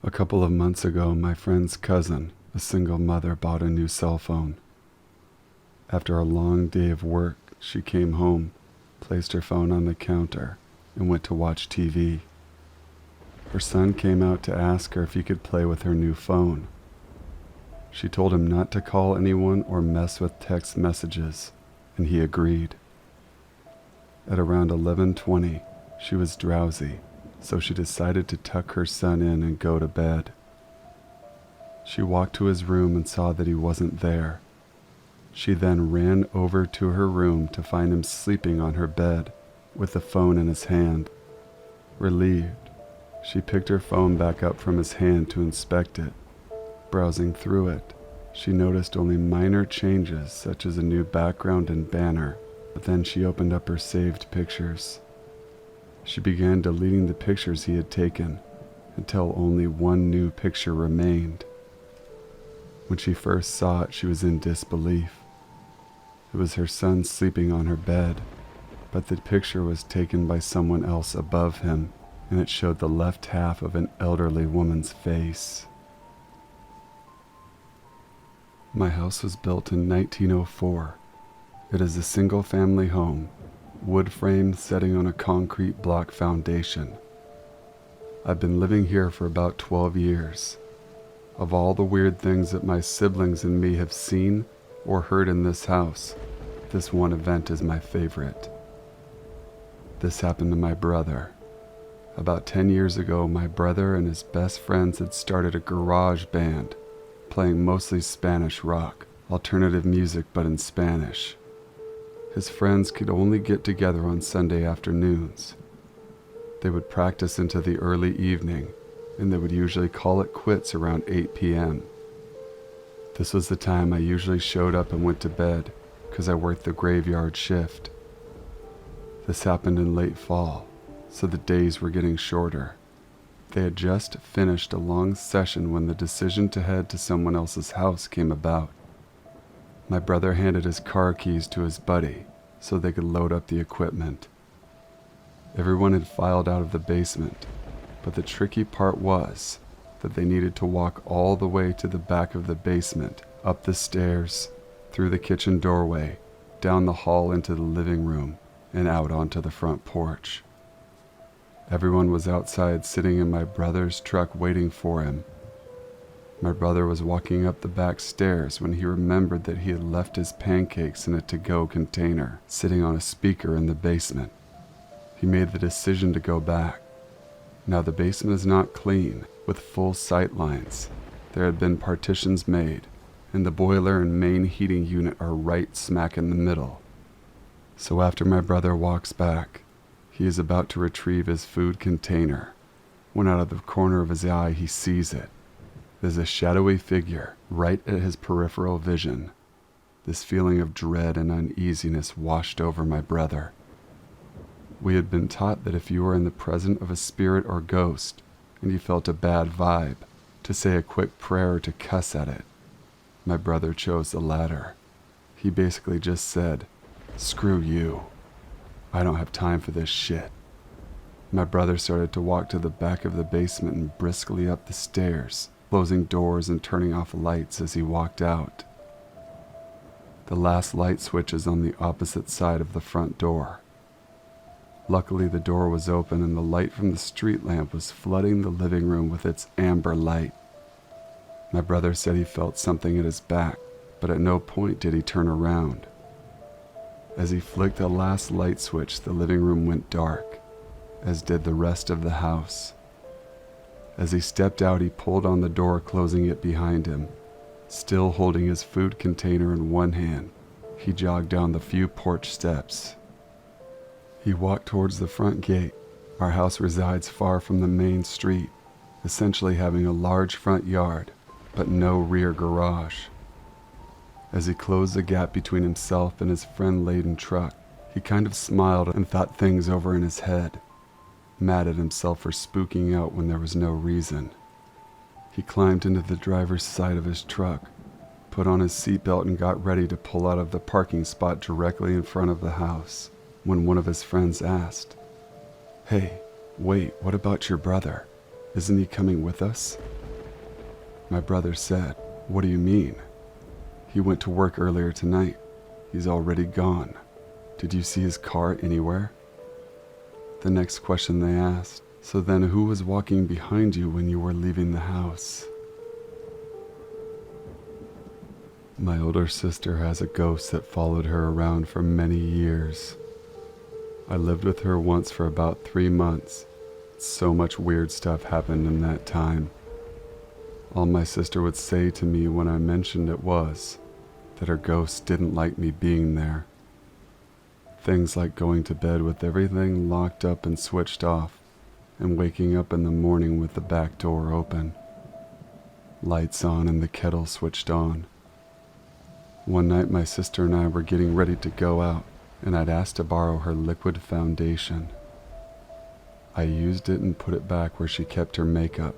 A couple of months ago, my friend's cousin, a single mother, bought a new cell phone. After a long day of work, she came home, placed her phone on the counter, and went to watch TV. Her son came out to ask her if he could play with her new phone. She told him not to call anyone or mess with text messages, and he agreed. At around 11:20, she was drowsy, so she decided to tuck her son in and go to bed. She walked to his room and saw that he wasn't there. She then ran over to her room to find him sleeping on her bed with the phone in his hand. Relieved, she picked her phone back up from his hand to inspect it. Browsing through it, she noticed only minor changes such as a new background and banner, but then she opened up her saved pictures. She began deleting the pictures he had taken until only one new picture remained. When she first saw it, she was in disbelief. It was her son sleeping on her bed, but the picture was taken by someone else above him, and it showed the left half of an elderly woman's face. My house was built in 1904. It is a single-family home, wood frame setting on a concrete block foundation. I've been living here for about 12 years. Of all the weird things that my siblings and me have seen or heard in this house, this one event is my favorite. This happened to my brother. About 10 years ago, my brother and his best friends had started a garage band, playing mostly Spanish rock, alternative music but in Spanish. His friends could only get together on Sunday afternoons. They would practice into the early evening, and they would usually call it quits around 8 p.m. This was the time I usually showed up and went to bed, because I worked the graveyard shift. This happened in late fall, so the days were getting shorter. They had just finished a long session when the decision to head to someone else's house came about. My brother handed his car keys to his buddy so they could load up the equipment. Everyone had filed out of the basement, but the tricky part was that they needed to walk all the way to the back of the basement, up the stairs, through the kitchen doorway, down the hall into the living room, and out onto the front porch. Everyone was outside sitting in my brother's truck waiting for him. My brother was walking up the back stairs when he remembered that he had left his pancakes in a to-go container sitting on a speaker in the basement. He made the decision to go back. Now the basement is not clean, with full sight lines. There had been partitions made, and the boiler and main heating unit are right smack in the middle. So after my brother walks back, he is about to retrieve his food container, when out of the corner of his eye he sees it. There's a shadowy figure right at his peripheral vision. This feeling of dread and uneasiness washed over my brother. We had been taught that if you were in the presence of a spirit or ghost and you felt a bad vibe, to say a quick prayer or to cuss at it. My brother chose the latter. He basically just said, "Screw you. I don't have time for this shit." My brother started to walk to the back of the basement and briskly up the stairs, closing doors and turning off lights as he walked out. The last light switch is on the opposite side of the front door. Luckily, the door was open and the light from the street lamp was flooding the living room with its amber light. My brother said he felt something at his back, but at no point did he turn around. As he flicked the last light switch, the living room went dark, as did the rest of the house. As he stepped out, he pulled on the door, closing it behind him. Still holding his food container in one hand, he jogged down the few porch steps. He walked towards the front gate. Our house resides far from the main street, essentially having a large front yard, but no rear garage. As he closed the gap between himself and his friend-laden truck, he kind of smiled and thought things over in his head, mad at himself for spooking out when there was no reason. He climbed into the driver's side of his truck, put on his seatbelt and got ready to pull out of the parking spot directly in front of the house, when one of his friends asked, "Hey, wait, what about your brother? Isn't he coming with us? My brother said, "What do you mean? He went to work earlier tonight. He's already gone. Did you see his car anywhere?" The next question they asked, "So then who was walking behind you when you were leaving the house?" My older sister has a ghost that followed her around for many years. I lived with her once for about 3 months. So much weird stuff happened in that time. All my sister would say to me when I mentioned it was that her ghost didn't like me being there. Things like going to bed with everything locked up and switched off, and waking up in the morning with the back door open. Lights on and the kettle switched on. One night my sister and I were getting ready to go out, and I'd asked to borrow her liquid foundation. I used it and put it back where she kept her makeup.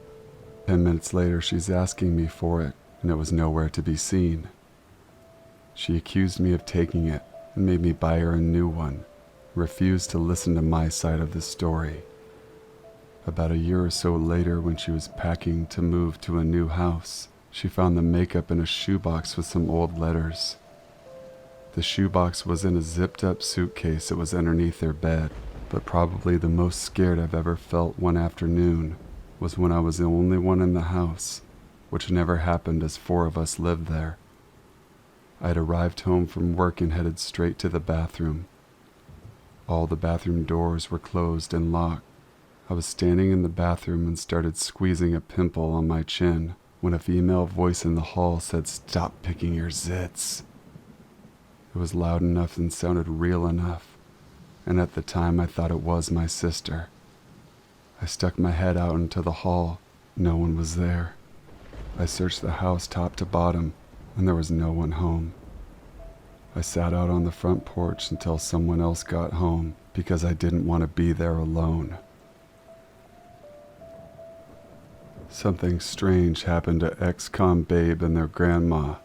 10 minutes later she's asking me for it, and it was nowhere to be seen. She accused me of taking it and made me buy her a new one, refused to listen to my side of the story. About a year or so later, when she was packing to move to a new house, she found the makeup in a shoebox with some old letters. The shoebox was in a zipped-up suitcase that was underneath their bed, but probably the most scared I've ever felt one afternoon was when I was the only one in the house, which never happened as 4 of us lived there. I had arrived home from work and headed straight to the bathroom. All the bathroom doors were closed and locked. I was standing in the bathroom and started squeezing a pimple on my chin when a female voice in the hall said, "Stop picking your zits." It was loud enough and sounded real enough, and at the time I thought it was my sister. I stuck my head out into the hall. No one was there. I searched the house top to bottom, and there was no one home. I sat out on the front porch until someone else got home because I didn't want to be there alone. Something strange happened to ex-con Babe and their grandma.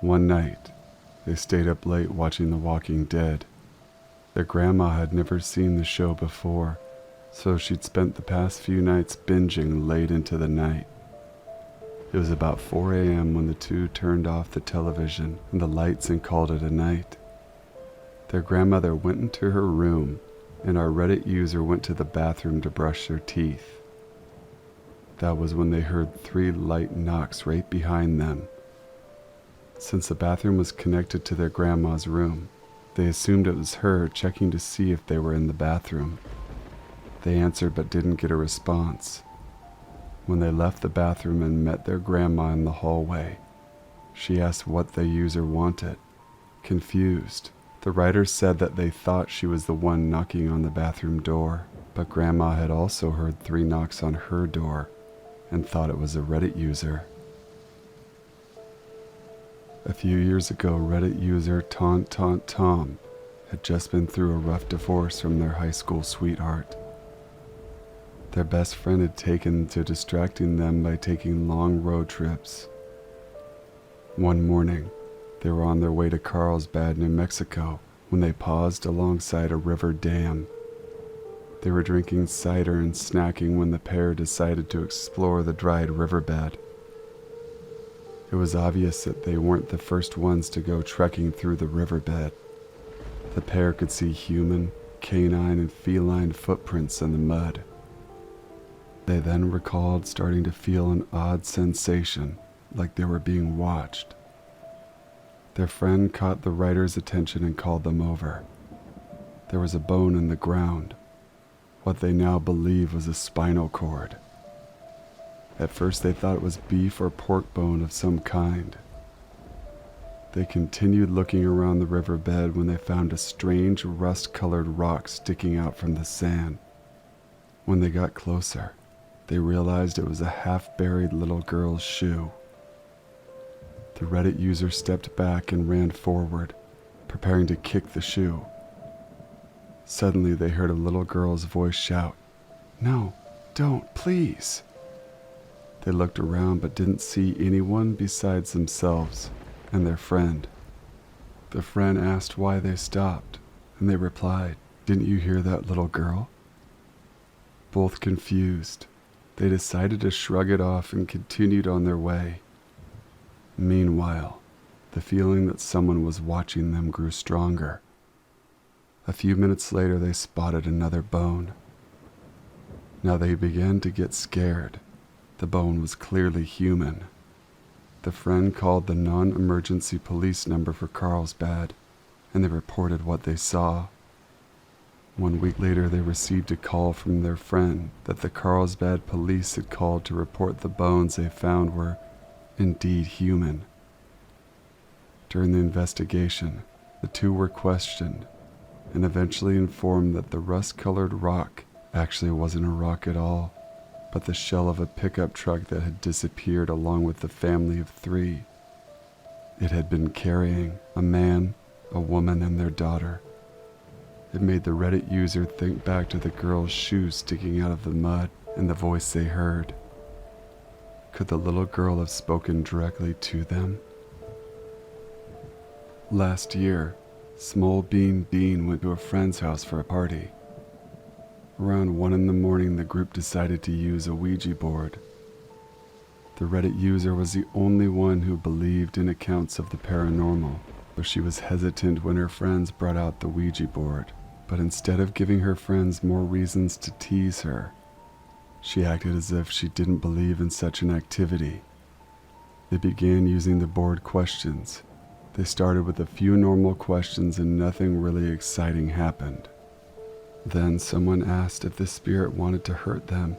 One night, they stayed up late watching The Walking Dead. Their grandma had never seen the show before, so she'd spent the past few nights binging late into the night. It was about 4 a.m. when the two turned off the television and the lights and called it a night. Their grandmother went into her room, and our Reddit user went to the bathroom to brush their teeth. That was when they heard 3 light knocks right behind them. Since the bathroom was connected to their grandma's room, they assumed it was her checking to see if they were in the bathroom. They answered but didn't get a response. When they left the bathroom and met their grandma in the hallway, she asked what the user wanted. Confused, the writers said that they thought she was the one knocking on the bathroom door, but Grandma had also heard 3 knocks on her door and thought it was a Reddit user. A few years ago, Reddit user Tom had just been through a rough divorce from their high school sweetheart. Their best friend had taken to distracting them by taking long road trips. One morning, they were on their way to Carlsbad, New Mexico, when they paused alongside a river dam. They were drinking cider and snacking when the pair decided to explore the dried riverbed. It was obvious that they weren't the first ones to go trekking through the riverbed. The pair could see human, canine, and feline footprints in the mud. They then recalled starting to feel an odd sensation, like they were being watched. Their friend caught the writer's attention and called them over. There was a bone in the ground, what they now believe was a spinal cord. At first they thought it was beef or pork bone of some kind. They continued looking around the riverbed when they found a strange rust-colored rock sticking out from the sand. When they got closer, they realized it was a half-buried little girl's shoe. The Reddit user stepped back and ran forward, preparing to kick the shoe. Suddenly they heard a little girl's voice shout, "No, don't, please." They looked around but didn't see anyone besides themselves and their friend. The friend asked why they stopped, and they replied, "Didn't you hear that little girl?" Both confused, They decided to shrug it off and continued on their way. Meanwhile, the feeling that someone was watching them grew stronger. A few minutes later, they spotted another bone. Now they began to get scared. The bone was clearly human. The friend called the non-emergency police number for Carlsbad, and they reported what they saw. 1 week later, they received a call from their friend that the Carlsbad police had called to report the bones they found were indeed human. During the investigation, the two were questioned and eventually informed that the rust-colored rock actually wasn't a rock at all, but the shell of a pickup truck that had disappeared along with the family of 3. It had been carrying a man, a woman, and their daughter. It made the Reddit user think back to the girl's shoes sticking out of the mud and the voice they heard. Could the little girl have spoken directly to them? Last year, Small Bean Bean went to a friend's house for a party. Around 1 a.m, the group decided to use a Ouija board. The Reddit user was the only one who believed in accounts of the paranormal, so she was hesitant when her friends brought out the Ouija board. But instead of giving her friends more reasons to tease her, she acted as if she didn't believe in such an activity. They began using the board questions. They started with a few normal questions and nothing really exciting happened. Then someone asked if the spirit wanted to hurt them,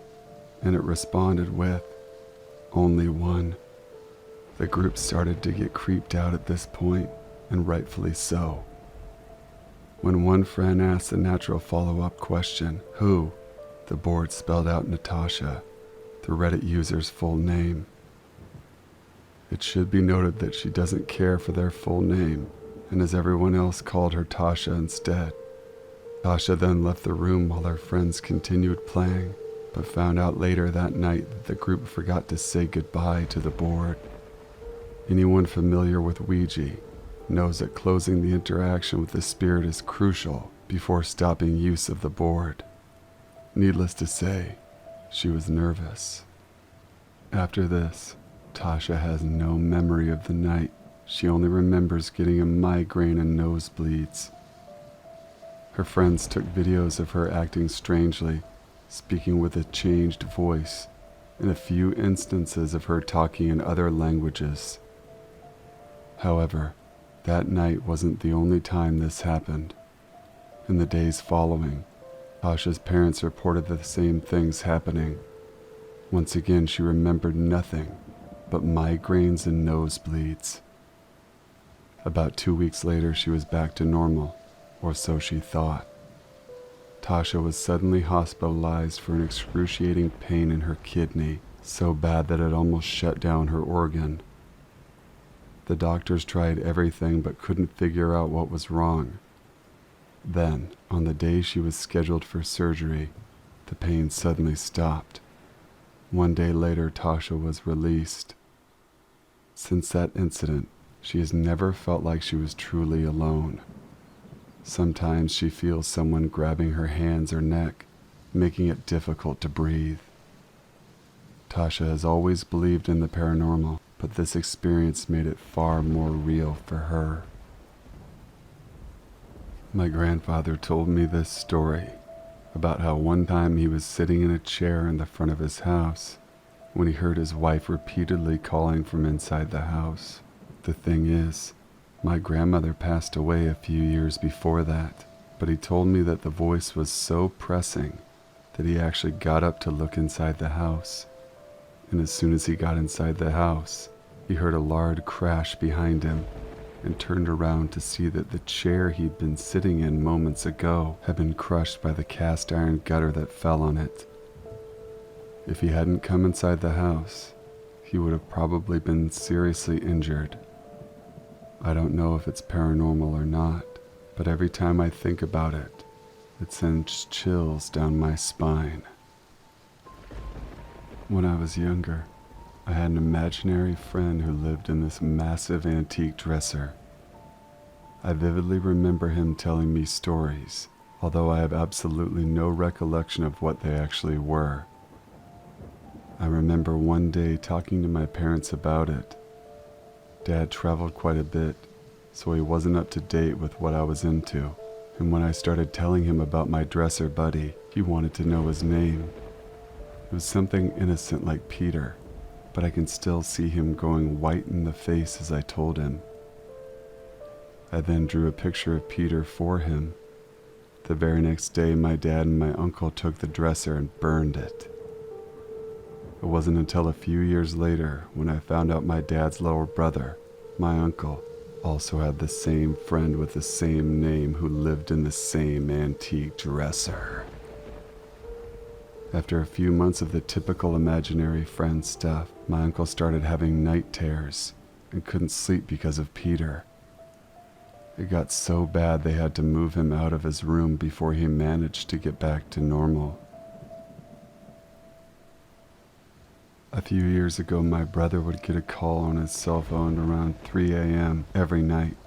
and it responded with, "Only one." The group started to get creeped out at this point, and rightfully so. When one friend asked the natural follow-up question, "Who?" the board spelled out Natasha, the Reddit user's full name. It should be noted that she doesn't care for their full name, and as everyone else called her Tasha instead. Tasha then left the room while her friends continued playing, but found out later that night that the group forgot to say goodbye to the board. Anyone familiar with Ouija knows that closing the interaction with the spirit is crucial before stopping use of the board. Needless to say, she was nervous. After this, Tasha has no memory of the night. She only remembers getting a migraine and nosebleeds. Her friends took videos of her acting strangely, speaking with a changed voice, and a few instances of her talking in other languages. However, that night wasn't the only time this happened. In the days following, Tasha's parents reported the same things happening. Once again, she remembered nothing but migraines and nosebleeds. About 2 weeks later, she was back to normal, or so she thought. Tasha was suddenly hospitalized for an excruciating pain in her kidney, so bad that it almost shut down her organ. The doctors tried everything but couldn't figure out what was wrong. Then, on the day she was scheduled for surgery, the pain suddenly stopped. 1 day later, Tasha was released. Since that incident, she has never felt like she was truly alone. Sometimes she feels someone grabbing her hands or neck, making it difficult to breathe. Tasha has always believed in the paranormal, but this experience made it far more real for her. My grandfather told me this story about how one time he was sitting in a chair in the front of his house when he heard his wife repeatedly calling from inside the house. The thing is, my grandmother passed away a few years before that, but he told me that the voice was so pressing that he actually got up to look inside the house. And as soon as he got inside the house, he heard a loud crash behind him and turned around to see that the chair he'd been sitting in moments ago had been crushed by the cast iron gutter that fell on it. If he hadn't come inside the house, he would have probably been seriously injured. I don't know if it's paranormal or not, but every time I think about it, it sends chills down my spine. When I was younger, I had an imaginary friend who lived in this massive antique dresser. I vividly remember him telling me stories, although I have absolutely no recollection of what they actually were. remember one day talking to my parents about it. Dad traveled quite a bit, so he wasn't up to date with what I was into, and when I started telling him about my dresser buddy, he wanted to know his name. It was something innocent like Peter, but I can still see him going white in the face as I told him. I then drew a picture of Peter for him. The very next day, my dad and my uncle took the dresser and burned it. It wasn't until a few years later when I found out my dad's little brother, my uncle, also had the same friend with the same name who lived in the same antique dresser. After a few months of the typical imaginary friend stuff, my uncle started having night terrors and couldn't sleep because of Peter. It got so bad they had to move him out of his room before he managed to get back to normal. A few years ago, my brother would get a call on his cell phone around 3 a.m. every night.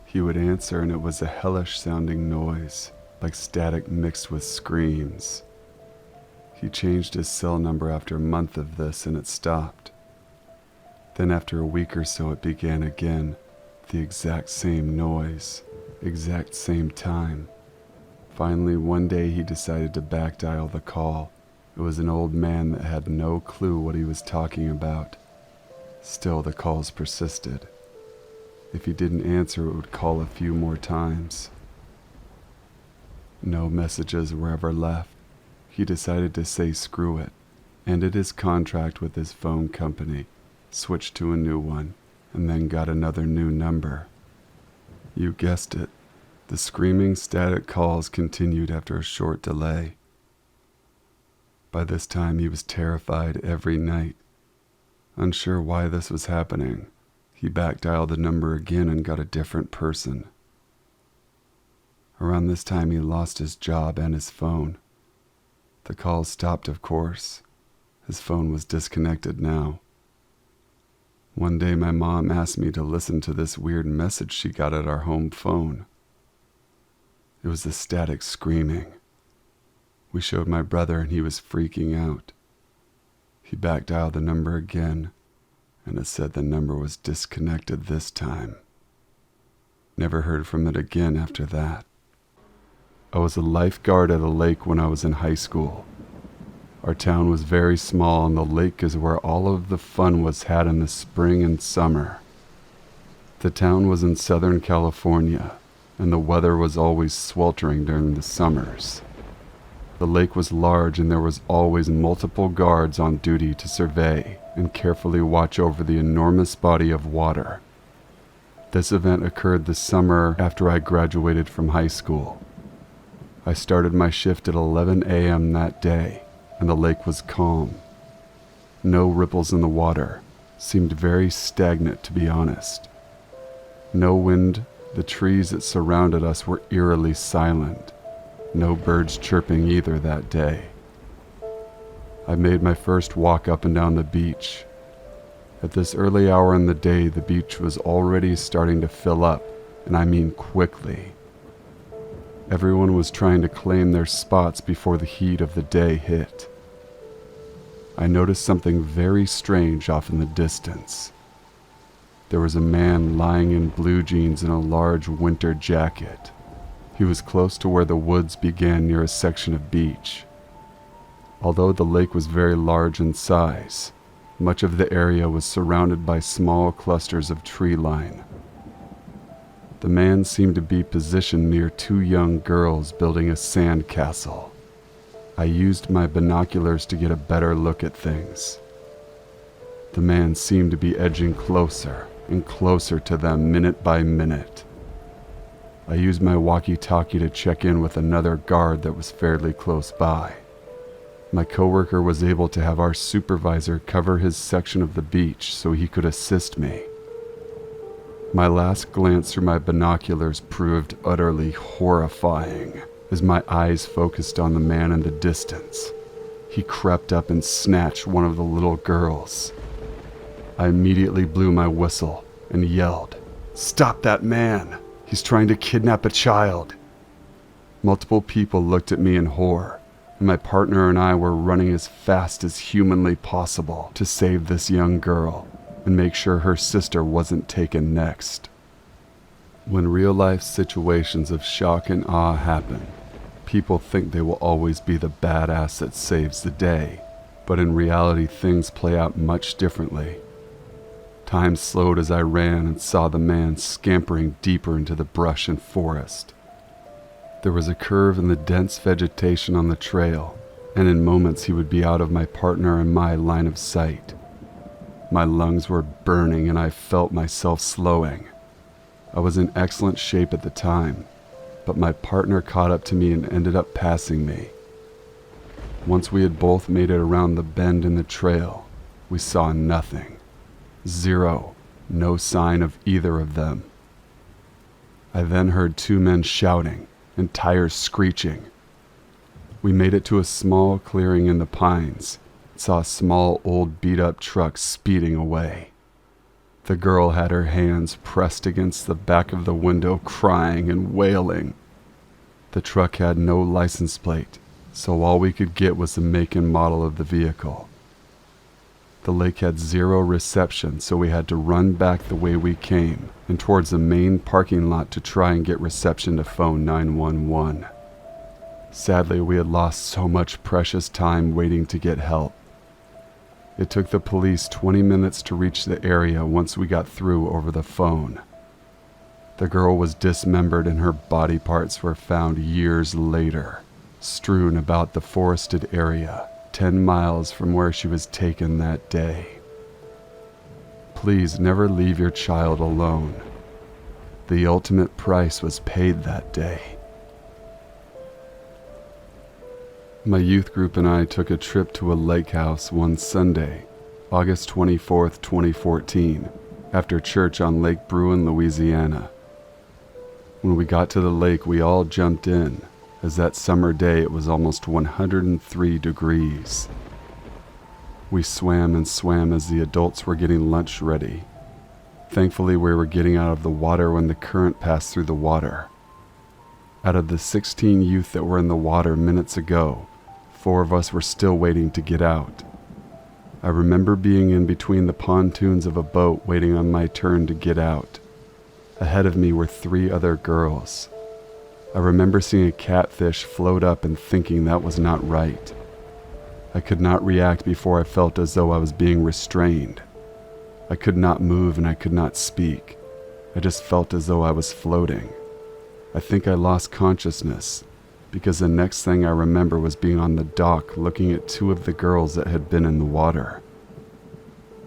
He would answer and it was a hellish sounding noise, like static mixed with screams. He changed his cell number after a month of this and it stopped. Then after a week or so it began again, the exact same noise, exact same time. Finally one day he decided to back dial the call. It was an old man that had no clue what he was talking about. Still the calls persisted. If he didn't answer it would call a few more times. No messages were ever left. He decided to say screw it, ended his contract with his phone company, switched to a new one, and then got another new number. You guessed it, the screaming static calls continued after a short delay. By this time he was terrified every night. Unsure why this was happening, he back-dialed the number again and got a different person. Around this time he lost his job and his phone. The calls stopped, of course. His phone was disconnected now. One day my mom asked me to listen to this weird message she got at our home phone. It was the static screaming. We showed my brother and he was freaking out. He back-dialed the number again, and it said the number was disconnected this time. Never heard from it again after that. I was a lifeguard at a lake when I was in high school. Our town was very small and the lake is where all of the fun was had in the spring and summer. The town was in Southern California and the weather was always sweltering during the summers. The lake was large and there was always multiple guards on duty to survey and carefully watch over the enormous body of water. This event occurred the summer after I graduated from high school. I started my shift at 11 a.m. that day, and the lake was calm. No ripples in the water, seemed very stagnant to be honest. No wind, the trees that surrounded us were eerily silent. No birds chirping either that day. I made my first walk up and down the beach. At this early hour in the day, the beach was already starting to fill up, and I mean quickly. Everyone was trying to claim their spots before the heat of the day hit. I noticed something very strange off in the distance. There was a man lying in blue jeans and a large winter jacket. He was close to where the woods began near a section of beach. Although the lake was very large in size, much of the area was surrounded by small clusters of tree line. The man seemed to be positioned near two young girls building a sand castle. I used my binoculars to get a better look at things. The man seemed to be edging closer and closer to them minute by minute. I used my walkie-talkie to check in with another guard that was fairly close by. My coworker was able to have our supervisor cover his section of the beach so he could assist me. My last glance through my binoculars proved utterly horrifying as my eyes focused on the man in the distance. He crept up and snatched one of the little girls. I immediately blew my whistle and yelled, "Stop that man! He's trying to kidnap a child!" Multiple people looked at me in horror, My partner and I were running as fast as humanly possible to save this young girl and make sure her sister wasn't taken next. When real-life situations of shock and awe happen, people think they will always be the badass that saves the day, but in reality things play out much differently. Time slowed as I ran and saw the man scampering deeper into the brush and forest. There was a curve in the dense vegetation on the trail, and in moments he would be out of my partner and my line of sight. My lungs were burning and I felt myself slowing. I was in excellent shape at the time, but my partner caught up to me and ended up passing me. Once we had both made it around the bend in the trail, we saw nothing. Zero. No sign of either of them. I then heard two men shouting and tires screeching. We made it to a small clearing in the pines and saw a small old beat-up truck speeding away. The girl had her hands pressed against the back of the window, crying and wailing. The truck had no license plate, so all we could get was the make and model of the vehicle. The lake had zero reception, so we had to run back the way we came and towards the main parking lot to try and get reception to phone 911. Sadly, we had lost so much precious time waiting to get help. It took the police 20 minutes to reach the area once we got through over the phone. The girl was dismembered and her body parts were found years later, strewn about the forested area, 10 miles from where she was taken that day. Please never leave your child alone. The ultimate price was paid that day. My youth group and I took a trip to a lake house one Sunday, August 24th, 2014, after church on Lake Bruin, Louisiana. When we got to the lake, we all jumped in, as that summer day it was almost 103 degrees. We swam and swam as the adults were getting lunch ready. Thankfully, we were getting out of the water when the current passed through the water. Out of the 16 youth that were in the water minutes ago, 4 of us were still waiting to get out. I remember being in between the pontoons of a boat waiting on my turn to get out. Ahead of me were 3 other girls. I remember seeing a catfish float up and thinking that was not right. I could not react before I felt as though I was being restrained. I could not move and I could not speak. I just felt as though I was floating. I think I lost consciousness, because the next thing I remember was being on the dock looking at 2 of the girls that had been in the water.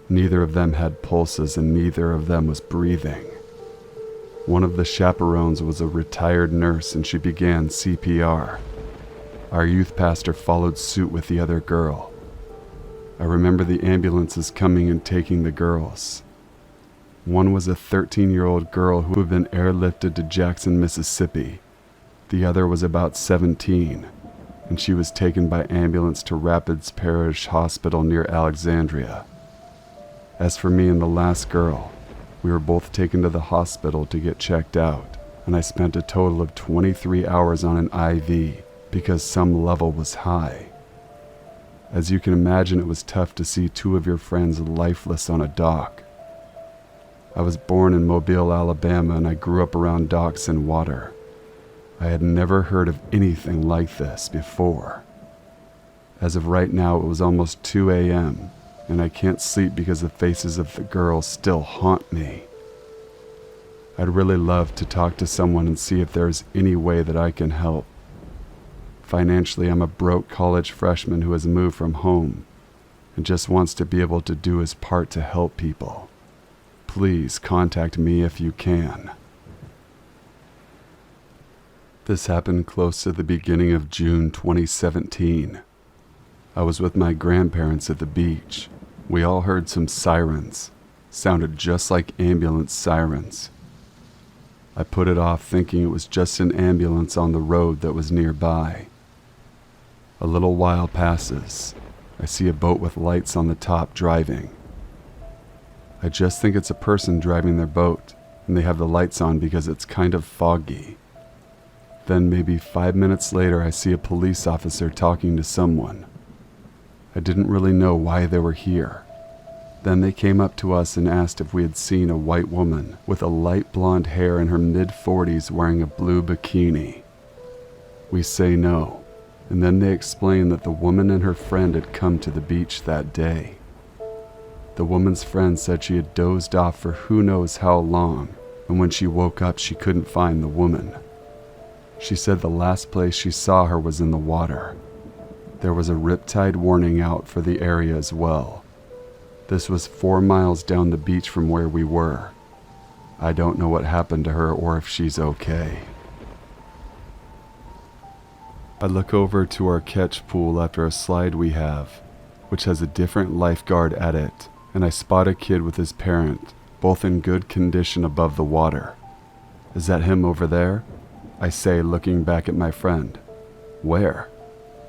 Neither of them had pulses and neither of them was breathing. One of the chaperones was a retired nurse and she began CPR. Our youth pastor followed suit with the other girl. I remember the ambulances coming and taking the girls. One was a 13-year-old girl who had been airlifted to Jackson, Mississippi. The other was about 17, and she was taken by ambulance to Rapids Parish Hospital near Alexandria. As for me and the last girl, we were both taken to the hospital to get checked out, and I spent a total of 23 hours on an IV because some level was high. As you can imagine, it was tough to see 2 of your friends lifeless on a dock. I was born in Mobile, Alabama, and I grew up around docks and water. I had never heard of anything like this before. As of right now, it was almost 2 a.m., and I can't sleep because the faces of the girls still haunt me. I'd really love to talk to someone and see if there's any way that I can help. Financially, I'm a broke college freshman who has moved from home and just wants to be able to do his part to help people. Please contact me if you can. This happened close to the beginning of June 2017. I was with my grandparents at the beach. We all heard some sirens. Sounded just like ambulance sirens. I put it off thinking it was just an ambulance on the road that was nearby. A little while passes. I see a boat with lights on the top driving. I just think it's a person driving their boat, and they have the lights on because it's kind of foggy. Then maybe 5 minutes later, I see a police officer talking to someone. I didn't really know why they were here. Then they came up to us and asked if we had seen a white woman with a light blonde hair in her mid-40s wearing a blue bikini. We say no, and then they explain that the woman and her friend had come to the beach that day. The woman's friend said she had dozed off for who knows how long, and when she woke up she couldn't find the woman. She said the last place she saw her was in the water. There was a riptide warning out for the area as well. This was 4 miles down the beach from where we were. I don't know what happened to her or if she's okay. I look over to our catch pool after a slide we have, which has a different lifeguard at it, and I spot a kid with his parent, both in good condition above the water. Is that him over there? I say, looking back at my friend. Where?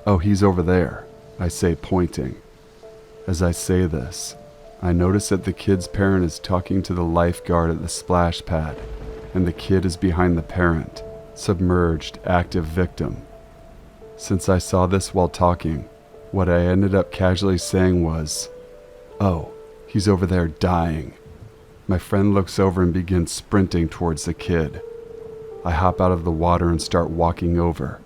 Oh, he's over there, I say, pointing. As I say this, I notice that the kid's parent is talking to the lifeguard at the splash pad, and the kid is behind the parent, submerged, active victim. Since I saw this while talking, what I ended up casually saying was, "Oh, he's over there dying." My friend looks over and begins sprinting towards the kid. I hop out of the water and start walking over,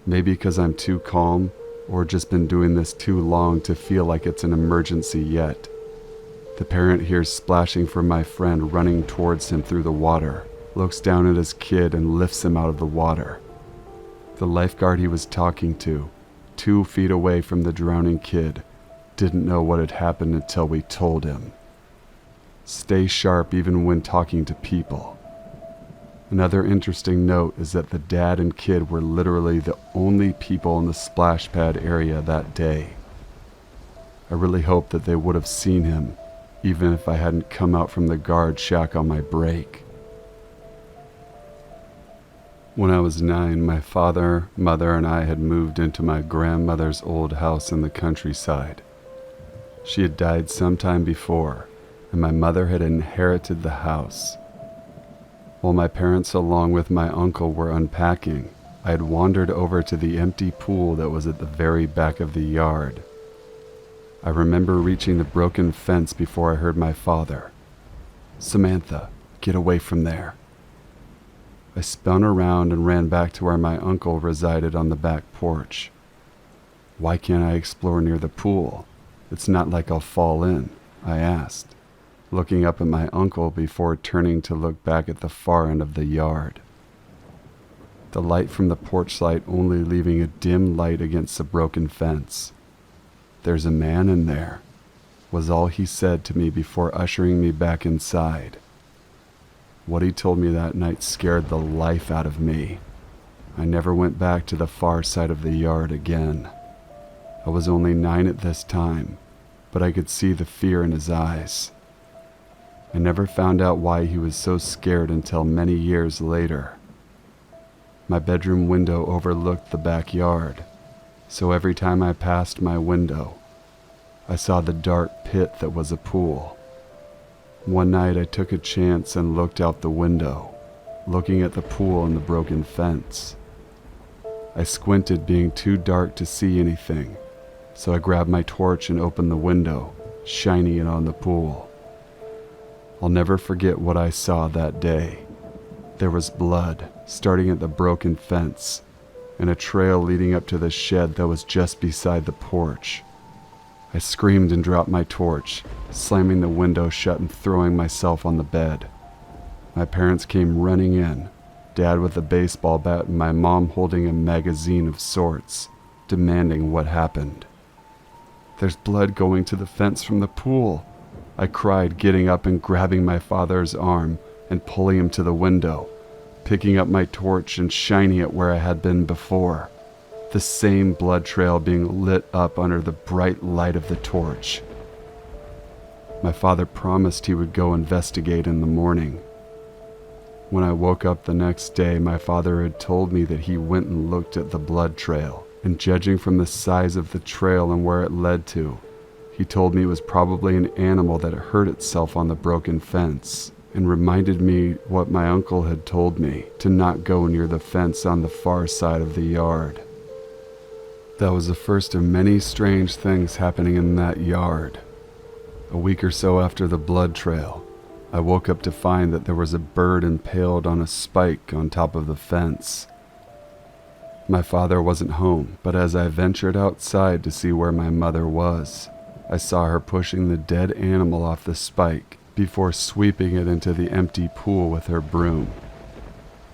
maybe because I'm too calm or just been doing this too long to feel like it's an emergency yet. The parent hears splashing from my friend running towards him through the water, looks down at his kid and lifts him out of the water. The lifeguard he was talking to, 2 feet away from the drowning kid, didn't know what had happened until we told him. Stay sharp even when talking to people. Another interesting note is that the dad and kid were literally the only people in the splash pad area that day. I really hope that they would have seen him, even if I hadn't come out from the guard shack on my break. When I was 9, my father, mother, and I had moved into my grandmother's old house in the countryside. She had died sometime before, and my mother had inherited the house. While my parents, along with my uncle, were unpacking, I had wandered over to the empty pool that was at the very back of the yard. I remember reaching the broken fence before I heard my father. "Samantha, get away from there." I spun around and ran back to where my uncle resided on the back porch. "Why can't I explore near the pool? It's not like I'll fall in," I asked, looking up at my uncle before turning to look back at the far end of the yard. The light from the porch light only leaving a dim light against the broken fence. "There's a man in there," was all he said to me before ushering me back inside. What he told me that night scared the life out of me. I never went back to the far side of the yard again. I was only 9 at this time, but I could see the fear in his eyes. I never found out why he was so scared until many years later. My bedroom window overlooked the backyard, so every time I passed my window, I saw the dark pit that was a pool. One night I took a chance and looked out the window, looking at the pool and the broken fence. I squinted, being too dark to see anything, so I grabbed my torch and opened the window, shining it on the pool. I'll never forget what I saw that day. There was blood, starting at the broken fence, and a trail leading up to the shed that was just beside the porch. I screamed and dropped my torch, slamming the window shut and throwing myself on the bed. My parents came running in, Dad with a baseball bat and my mom holding a magazine of sorts, demanding what happened. "There's blood going to the fence from the pool," I cried, getting up and grabbing my father's arm and pulling him to the window, picking up my torch and shining it where I had been before, the same blood trail being lit up under the bright light of the torch. My father promised he would go investigate in the morning. When I woke up the next day, my father had told me that he went and looked at the blood trail, and judging from the size of the trail and where it led to, he told me it was probably an animal that hurt itself on the broken fence. and reminded me what my uncle had told me, to not go near the fence on the far side of the yard. That was the first of many strange things happening in that yard. A week or so after the blood trail, I woke up to find that there was a bird impaled on a spike on top of the fence. My father wasn't home, but as I ventured outside to see where my mother was, I saw her pushing the dead animal off the spike before sweeping it into the empty pool with her broom.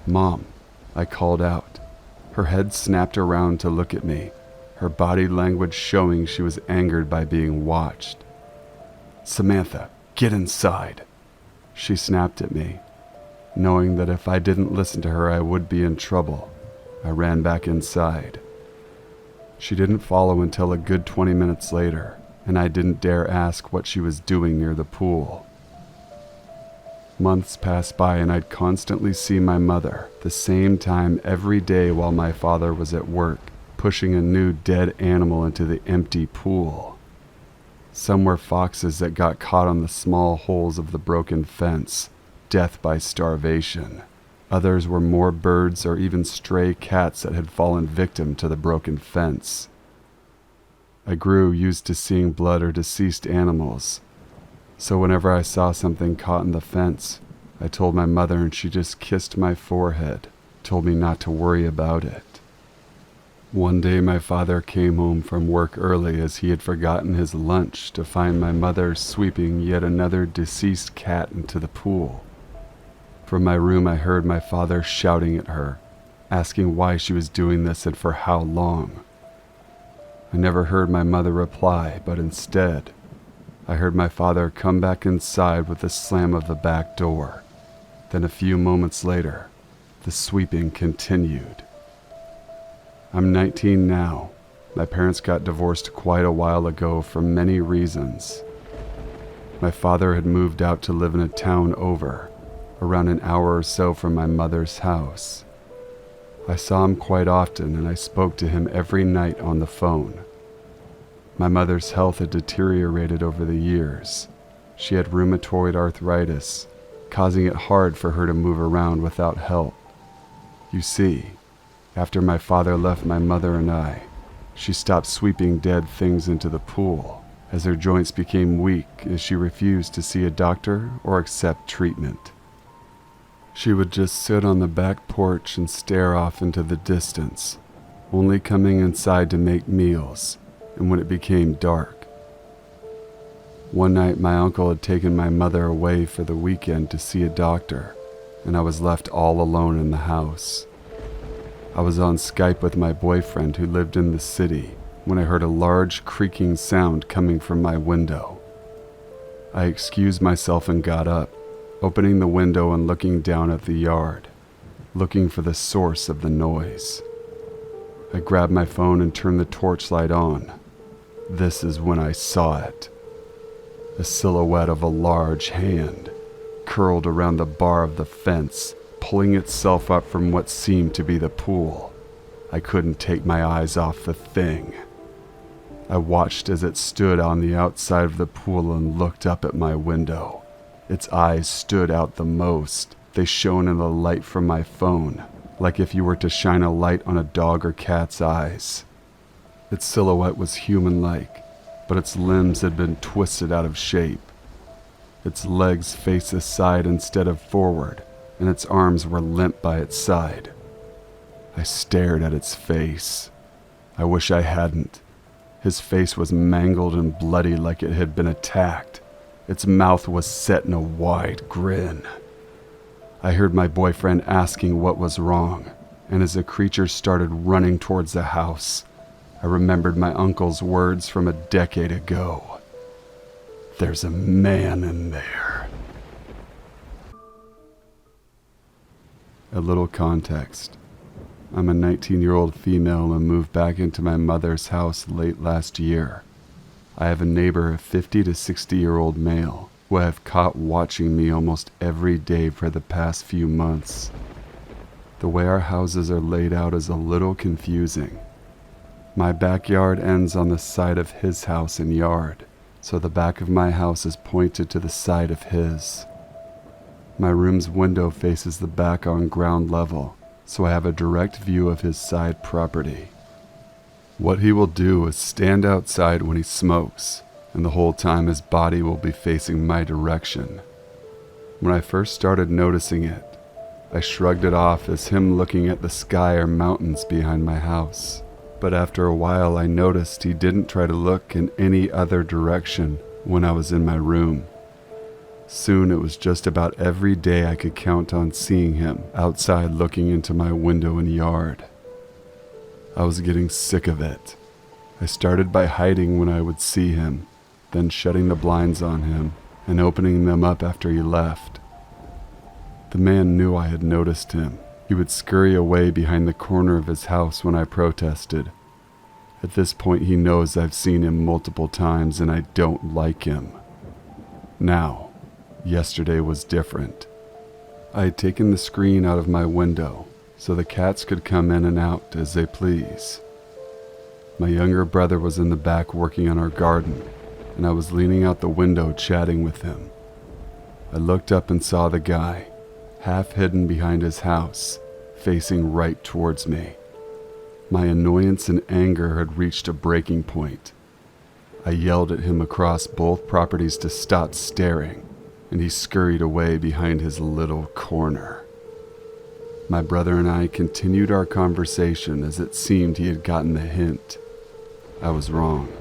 "Mom," I called out. Her head snapped around to look at me, her body language showing she was angered by being watched. "Samantha, get inside," she snapped at me. Knowing that if I didn't listen to her I would be in trouble, I ran back inside. She didn't follow until a good 20 minutes later, and I didn't dare ask what she was doing near the pool. Months passed by and I'd constantly see my mother, the same time every day while my father was at work, pushing a new dead animal into the empty pool. Some were foxes that got caught on the small holes of the broken fence, death by starvation. Others were more birds or even stray cats that had fallen victim to the broken fence. I grew used to seeing blood or deceased animals, so whenever I saw something caught in the fence, I told my mother and she just kissed my forehead, told me not to worry about it. One day my father came home from work early as he had forgotten his lunch to find my mother sweeping yet another deceased cat into the pool. From my room I heard my father shouting at her, asking why she was doing this and for how long. I never heard my mother reply, but instead, I heard my father come back inside with the slam of the back door. Then a few moments later, the sweeping continued. I'm 19 now. My parents got divorced quite a while ago for many reasons. My father had moved out to live in a town over, around an hour or so from my mother's house. I saw him quite often and I spoke to him every night on the phone. My mother's health had deteriorated over the years. She had rheumatoid arthritis, causing it hard for her to move around without help. You see, after my father left my mother and I, she stopped sweeping dead things into the pool, as her joints became weak as she refused to see a doctor or accept treatment. She would just sit on the back porch and stare off into the distance, only coming inside to make meals, and when it became dark. One night my uncle had taken my mother away for the weekend to see a doctor, and I was left all alone in the house. I was on Skype with my boyfriend who lived in the city when I heard a large creaking sound coming from my window. I excused myself and got up, opening the window and looking down at the yard, looking for the source of the noise. I grabbed my phone and turned the torchlight on. This is when I saw it. A silhouette of a large hand, curled around the bar of the fence, pulling itself up from what seemed to be the pool. I couldn't take my eyes off the thing. I watched as it stood on the outside of the pool and looked up at my window. Its eyes stood out the most. They shone in the light from my phone, like if you were to shine a light on a dog or cat's eyes. Its silhouette was human-like, but its limbs had been twisted out of shape. Its legs faced aside instead of forward, and its arms were limp by its side. I stared at its face. I wish I hadn't. His face was mangled and bloody like it had been attacked. Its mouth was set in a wide grin. I heard my boyfriend asking what was wrong, and as the creature started running towards the house, I remembered my uncle's words from a decade ago. There's a man in there. A little context. I'm a 19-year-old female and moved back into my mother's house late last year. I have a neighbor, a 50 to 60-year-old male, who I have caught watching me almost every day for the past few months. The way our houses are laid out is a little confusing. My backyard ends on the side of his house and yard, so the back of my house is pointed to the side of his. My room's window faces the back on ground level, so I have a direct view of his side property. What he will do is stand outside when he smokes, and the whole time his body will be facing my direction. When I first started noticing it, I shrugged it off as him looking at the sky or mountains behind my house. But after a while I noticed he didn't try to look in any other direction when I was in my room. Soon it was just about every day I could count on seeing him outside looking into my window and yard. I was getting sick of it. I started by hiding when I would see him, then shutting the blinds on him and opening them up after he left. The man knew I had noticed him. He would scurry away behind the corner of his house when I protested. At this point he knows I've seen him multiple times and I don't like him. Now, yesterday was different. I had taken the screen out of my window so the cats could come in and out as they please. My younger brother was in the back working on our garden, and I was leaning out the window chatting with him. I looked up and saw the guy, half hidden behind his house, facing right towards me. My annoyance and anger had reached a breaking point. I yelled at him across both properties to stop staring, and he scurried away behind his little corner. My brother and I continued our conversation as it seemed he had gotten the hint. I was wrong.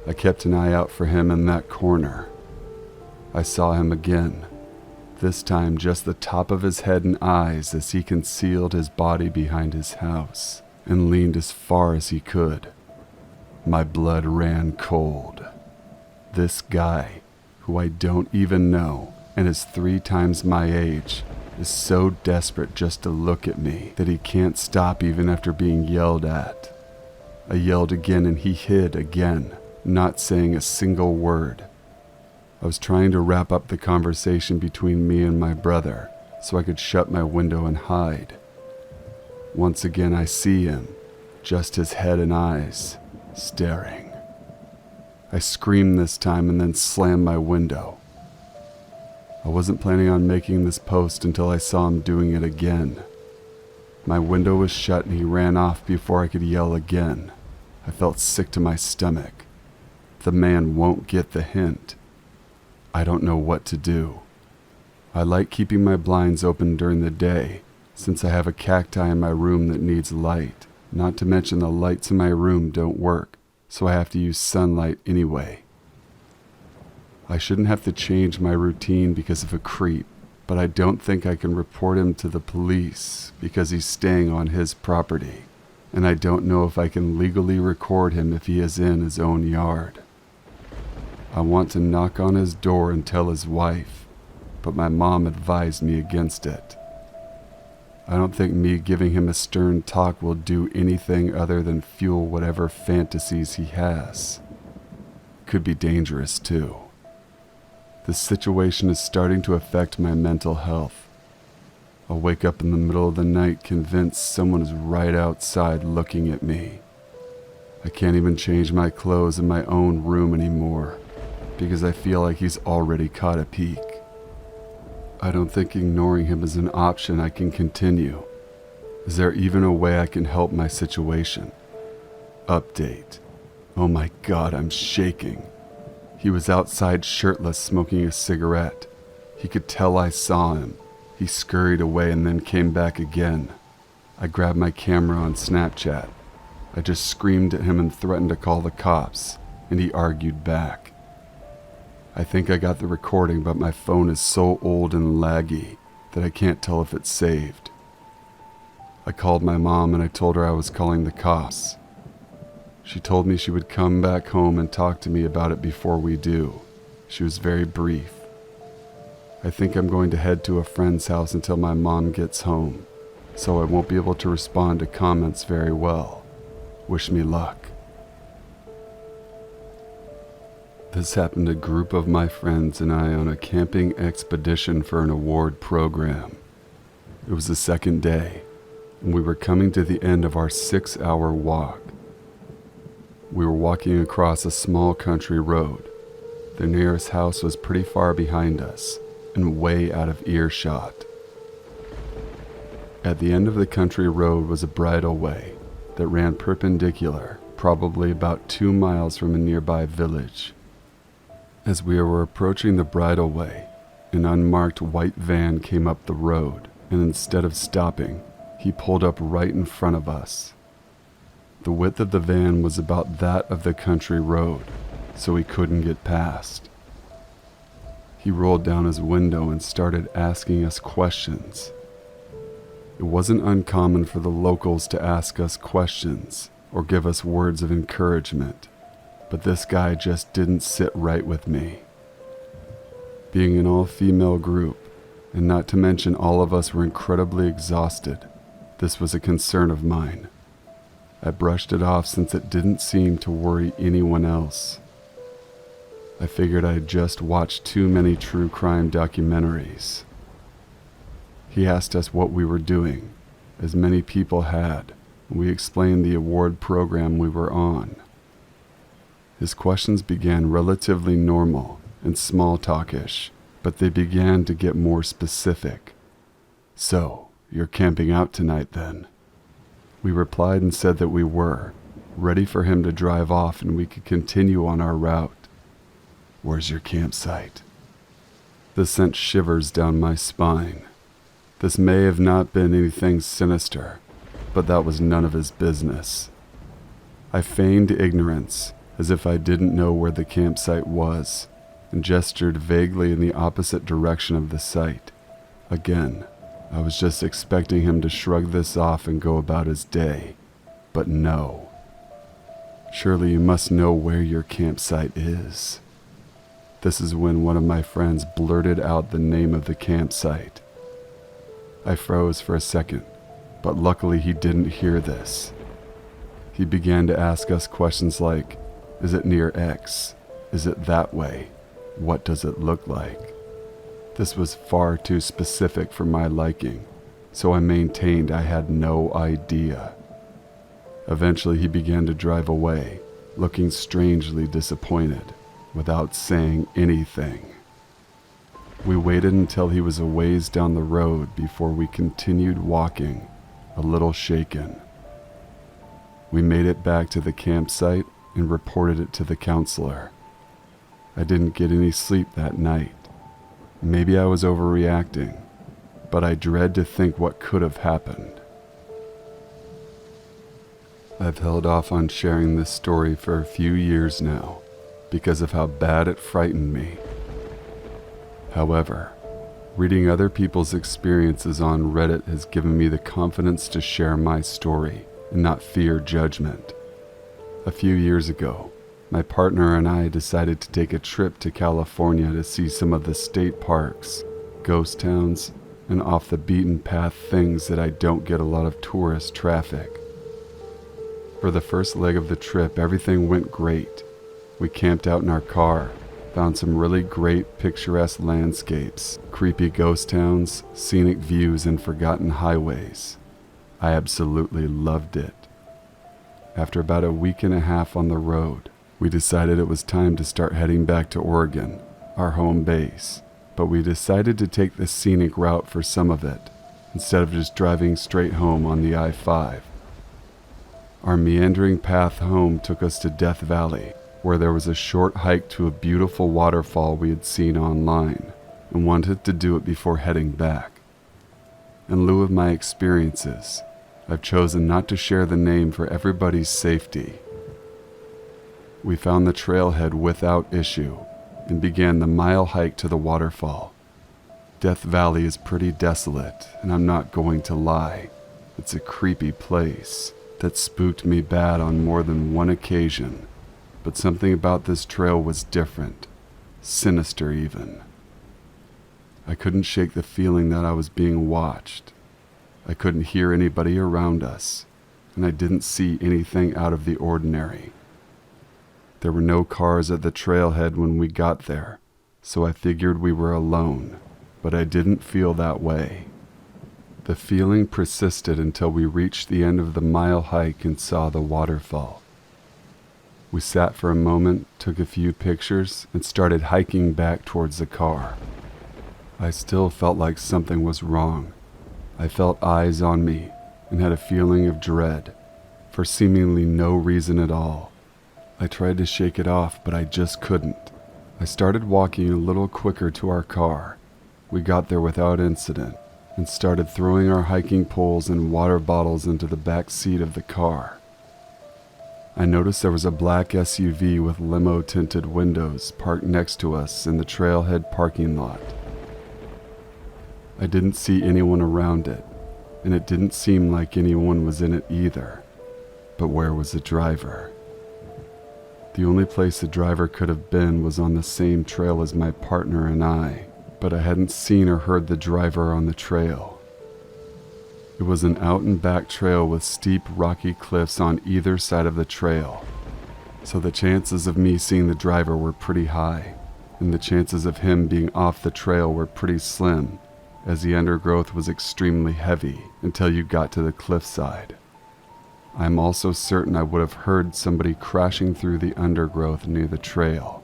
I kept an eye out for him in that corner. I saw him again, this time just the top of his head and eyes as he concealed his body behind his house and leaned as far as he could. My blood ran cold. This guy, who I don't even know and is 3 times my age, is so desperate just to look at me that he can't stop even after being yelled at. I yelled again and he hid again, not saying a single word. I was trying to wrap up the conversation between me and my brother so I could shut my window and hide. Once again I see him, just his head and eyes, staring. I screamed this time and then slammed my window. I wasn't planning on making this post until I saw him doing it again. My window was shut and he ran off before I could yell again. I felt sick to my stomach. The man won't get the hint. I don't know what to do. I like keeping my blinds open during the day, since I have a cacti in my room that needs light. Not to mention the lights in my room don't work, so I have to use sunlight anyway. I shouldn't have to change my routine because of a creep, but I don't think I can report him to the police because he's staying on his property, and I don't know if I can legally record him if he is in his own yard. I want to knock on his door and tell his wife, but my mom advised me against it. I don't think me giving him a stern talk will do anything other than fuel whatever fantasies he has. Could be dangerous too. This situation is starting to affect my mental health. I'll wake up in the middle of the night convinced someone is right outside looking at me. I can't even change my clothes in my own room anymore because I feel like he's already caught a peek. I don't think ignoring him is an option I can continue. Is there even a way I can help my situation? Update. Oh my God, I'm shaking. He was outside shirtless smoking a cigarette. He could tell I saw him. He scurried away and then came back again. I grabbed my camera on Snapchat. I just screamed at him and threatened to call the cops, and he argued back. I think I got the recording, but my phone is so old and laggy that I can't tell if it's saved. I called my mom and I told her I was calling the cops. She told me she would come back home and talk to me about it before we do. She was very brief. I think I'm going to head to a friend's house until my mom gets home, so I won't be able to respond to comments very well. Wish me luck. This happened to a group of my friends and I on a camping expedition for an award program. It was the second day, and we were coming to the end of our 6-hour walk. We were walking across a small country road. The nearest house was pretty far behind us, and way out of earshot. At the end of the country road was a bridleway that ran perpendicular, probably about 2 miles from a nearby village. As we were approaching the bridleway, an unmarked white van came up the road, and instead of stopping, he pulled up right in front of us. The width of the van was about that of the country road, so he couldn't get past. He rolled down his window and started asking us questions. It wasn't uncommon for the locals to ask us questions or give us words of encouragement, but this guy just didn't sit right with me. Being an all-female group, and not to mention all of us were incredibly exhausted, this was a concern of mine. I brushed it off since it didn't seem to worry anyone else. I figured I had just watched too many true crime documentaries. He asked us what we were doing, as many people had, and we explained the award program we were on. His questions began relatively normal and small talkish, but they began to get more specific. "So, you're camping out tonight then?" We replied and said that we were, ready for him to drive off and we could continue on our route. "Where's your campsite?" This sent shivers down my spine. This may have not been anything sinister, but that was none of his business. I feigned ignorance, as if I didn't know where the campsite was, and gestured vaguely in the opposite direction of the site. Again, I was just expecting him to shrug this off and go about his day, but no. "Surely you must know where your campsite is." This is when one of my friends blurted out the name of the campsite. I froze for a second, but luckily he didn't hear this. He began to ask us questions like, "Is it near X? Is it that way? What does it look like?" This was far too specific for my liking, so I maintained I had no idea. Eventually he began to drive away, looking strangely disappointed, without saying anything. We waited until he was a ways down the road before we continued walking, a little shaken. We made it back to the campsite and reported it to the counselor. I didn't get any sleep that night. Maybe I was overreacting, but I dread to think what could have happened. I've held off on sharing this story for a few years now because of how bad it frightened me. However, reading other people's experiences on Reddit has given me the confidence to share my story and not fear judgment. A few years ago, my partner and I decided to take a trip to California to see some of the state parks, ghost towns, and off the beaten path things that I don't get a lot of tourist traffic. For the first leg of the trip, everything went great. We camped out in our car, found some really great picturesque landscapes, creepy ghost towns, scenic views, and forgotten highways. I absolutely loved it. After about a week and a half on the road, we decided it was time to start heading back to Oregon, our home base, but we decided to take the scenic route for some of it, instead of just driving straight home on the I-5. Our meandering path home took us to Death Valley, where there was a short hike to a beautiful waterfall we had seen online, and wanted to do it before heading back. In lieu of my experiences, I've chosen not to share the name for everybody's safety. We found the trailhead without issue, and began the mile hike to the waterfall. Death Valley is pretty desolate, and I'm not going to lie, it's a creepy place that spooked me bad on more than one occasion. But something about this trail was different, sinister even. I couldn't shake the feeling that I was being watched. I couldn't hear anybody around us, and I didn't see anything out of the ordinary. There were no cars at the trailhead when we got there, so I figured we were alone, but I didn't feel that way. The feeling persisted until we reached the end of the mile hike and saw the waterfall. We sat for a moment, took a few pictures, and started hiking back towards the car. I still felt like something was wrong. I felt eyes on me and had a feeling of dread for seemingly no reason at all. I tried to shake it off, but I just couldn't. I started walking a little quicker to our car. We got there without incident and started throwing our hiking poles and water bottles into the back seat of the car. I noticed there was a black SUV with limo-tinted windows parked next to us in the trailhead parking lot. I didn't see anyone around it, and it didn't seem like anyone was in it either. But where was the driver? The only place the driver could have been was on the same trail as my partner and I, but I hadn't seen or heard the driver on the trail. It was an out and back trail with steep rocky cliffs on either side of the trail, so the chances of me seeing the driver were pretty high, and the chances of him being off the trail were pretty slim, as the undergrowth was extremely heavy until you got to the cliffside. I'm also certain I would have heard somebody crashing through the undergrowth near the trail.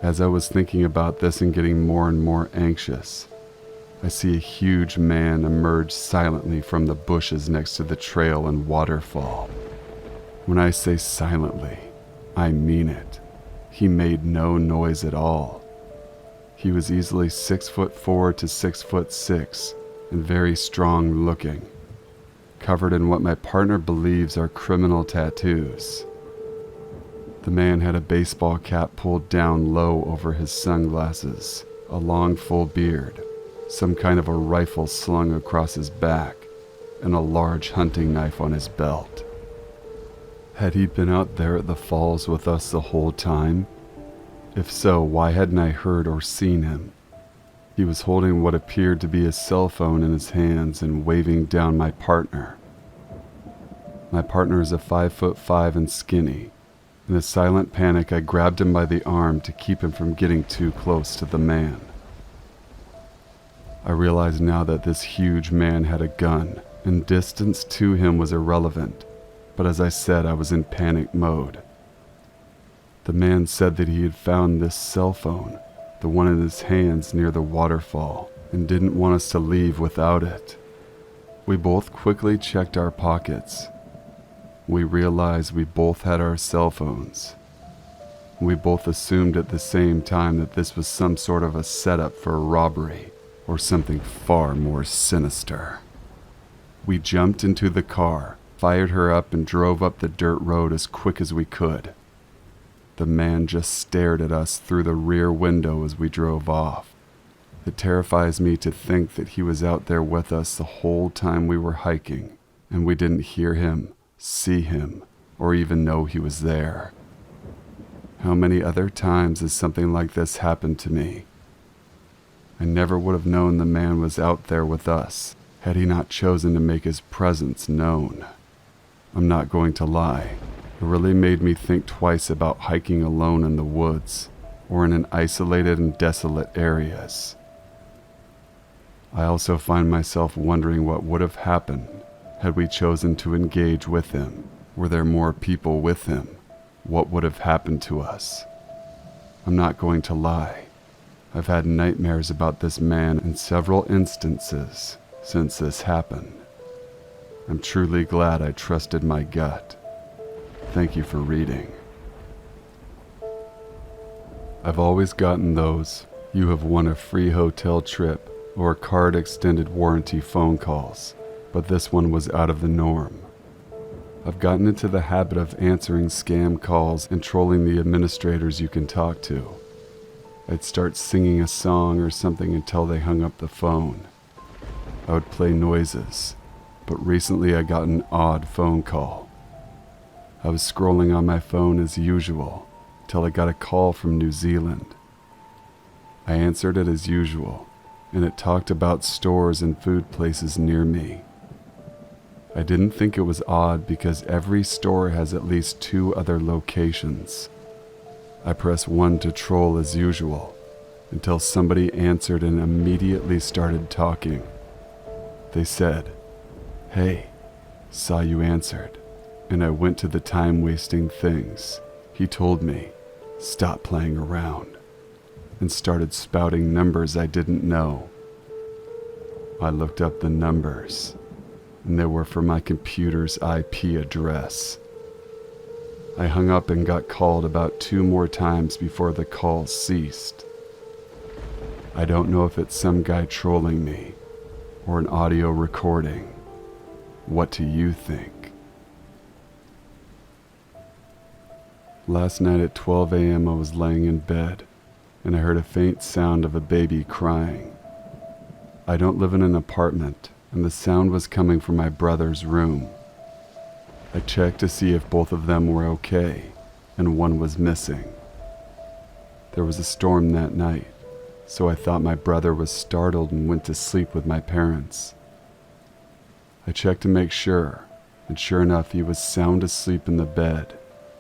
As I was thinking about this and getting more and more anxious, I see a huge man emerge silently from the bushes next to the trail and waterfall. When I say silently, I mean it. He made no noise at all. He was easily 6'4" to 6'6" and very strong looking, covered in what my partner believes are criminal tattoos. The man had a baseball cap pulled down low over his sunglasses, a long full beard, some kind of a rifle slung across his back, and a large hunting knife on his belt. Had he been out there at the falls with us the whole time? If so, why hadn't I heard or seen him? He was holding what appeared to be a cell phone in his hands and waving down my partner. My partner is a 5'5" and skinny. In a silent panic, I grabbed him by the arm to keep him from getting too close to the man. I realize now that this huge man had a gun, and distance to him was irrelevant, but as I said, I was in panic mode. The man said that he had found this cell phone, the one in his hands near the waterfall, and didn't want us to leave without it. We both quickly checked our pockets. We realized we both had our cell phones. We both assumed at the same time that this was some sort of a setup for a robbery, or something far more sinister. We jumped into the car, fired her up, and drove up the dirt road as quick as we could. The man just stared at us through the rear window as we drove off. It terrifies me to think that he was out there with us the whole time we were hiking, and we didn't hear him, see him, or even know he was there. How many other times has something like this happened to me? I never would have known the man was out there with us had he not chosen to make his presence known. I'm not going to lie. It really made me think twice about hiking alone in the woods or in an isolated and desolate areas. I also find myself wondering what would have happened had we chosen to engage with him. Were there more people with him? What would have happened to us? I'm not going to lie. I've had nightmares about this man in several instances since this happened. I'm truly glad I trusted my gut. Thank you for reading. I've always gotten those "you have won a free hotel trip" or card extended warranty phone calls, but this one was out of the norm. I've gotten into the habit of answering scam calls and trolling the administrators you can talk to. I'd start singing a song or something until they hung up the phone. I would play noises, but recently I got an odd phone call. I was scrolling on my phone as usual till I got a call from New Zealand. I answered it as usual, and it talked about stores and food places near me. I didn't think it was odd because every store has at least 2 other locations. I pressed 1 to troll as usual until somebody answered and immediately started talking. They said, "Hey, saw you answered," and I went to the time-wasting things. He told me, "Stop playing around." and started spouting numbers I didn't know. I looked up the numbers, and they were for my computer's IP address. I hung up and got called about 2 more times before the calls ceased. I don't know if it's some guy trolling me or an audio recording. What do you think? Last night at 12 a.m. I was laying in bed and I heard a faint sound of a baby crying. I don't live in an apartment, and the sound was coming from my brother's room. I checked to see if both of them were okay, and one was missing. There was a storm that night, so I thought my brother was startled and went to sleep with my parents. I checked to make sure, and sure enough, he was sound asleep in the bed,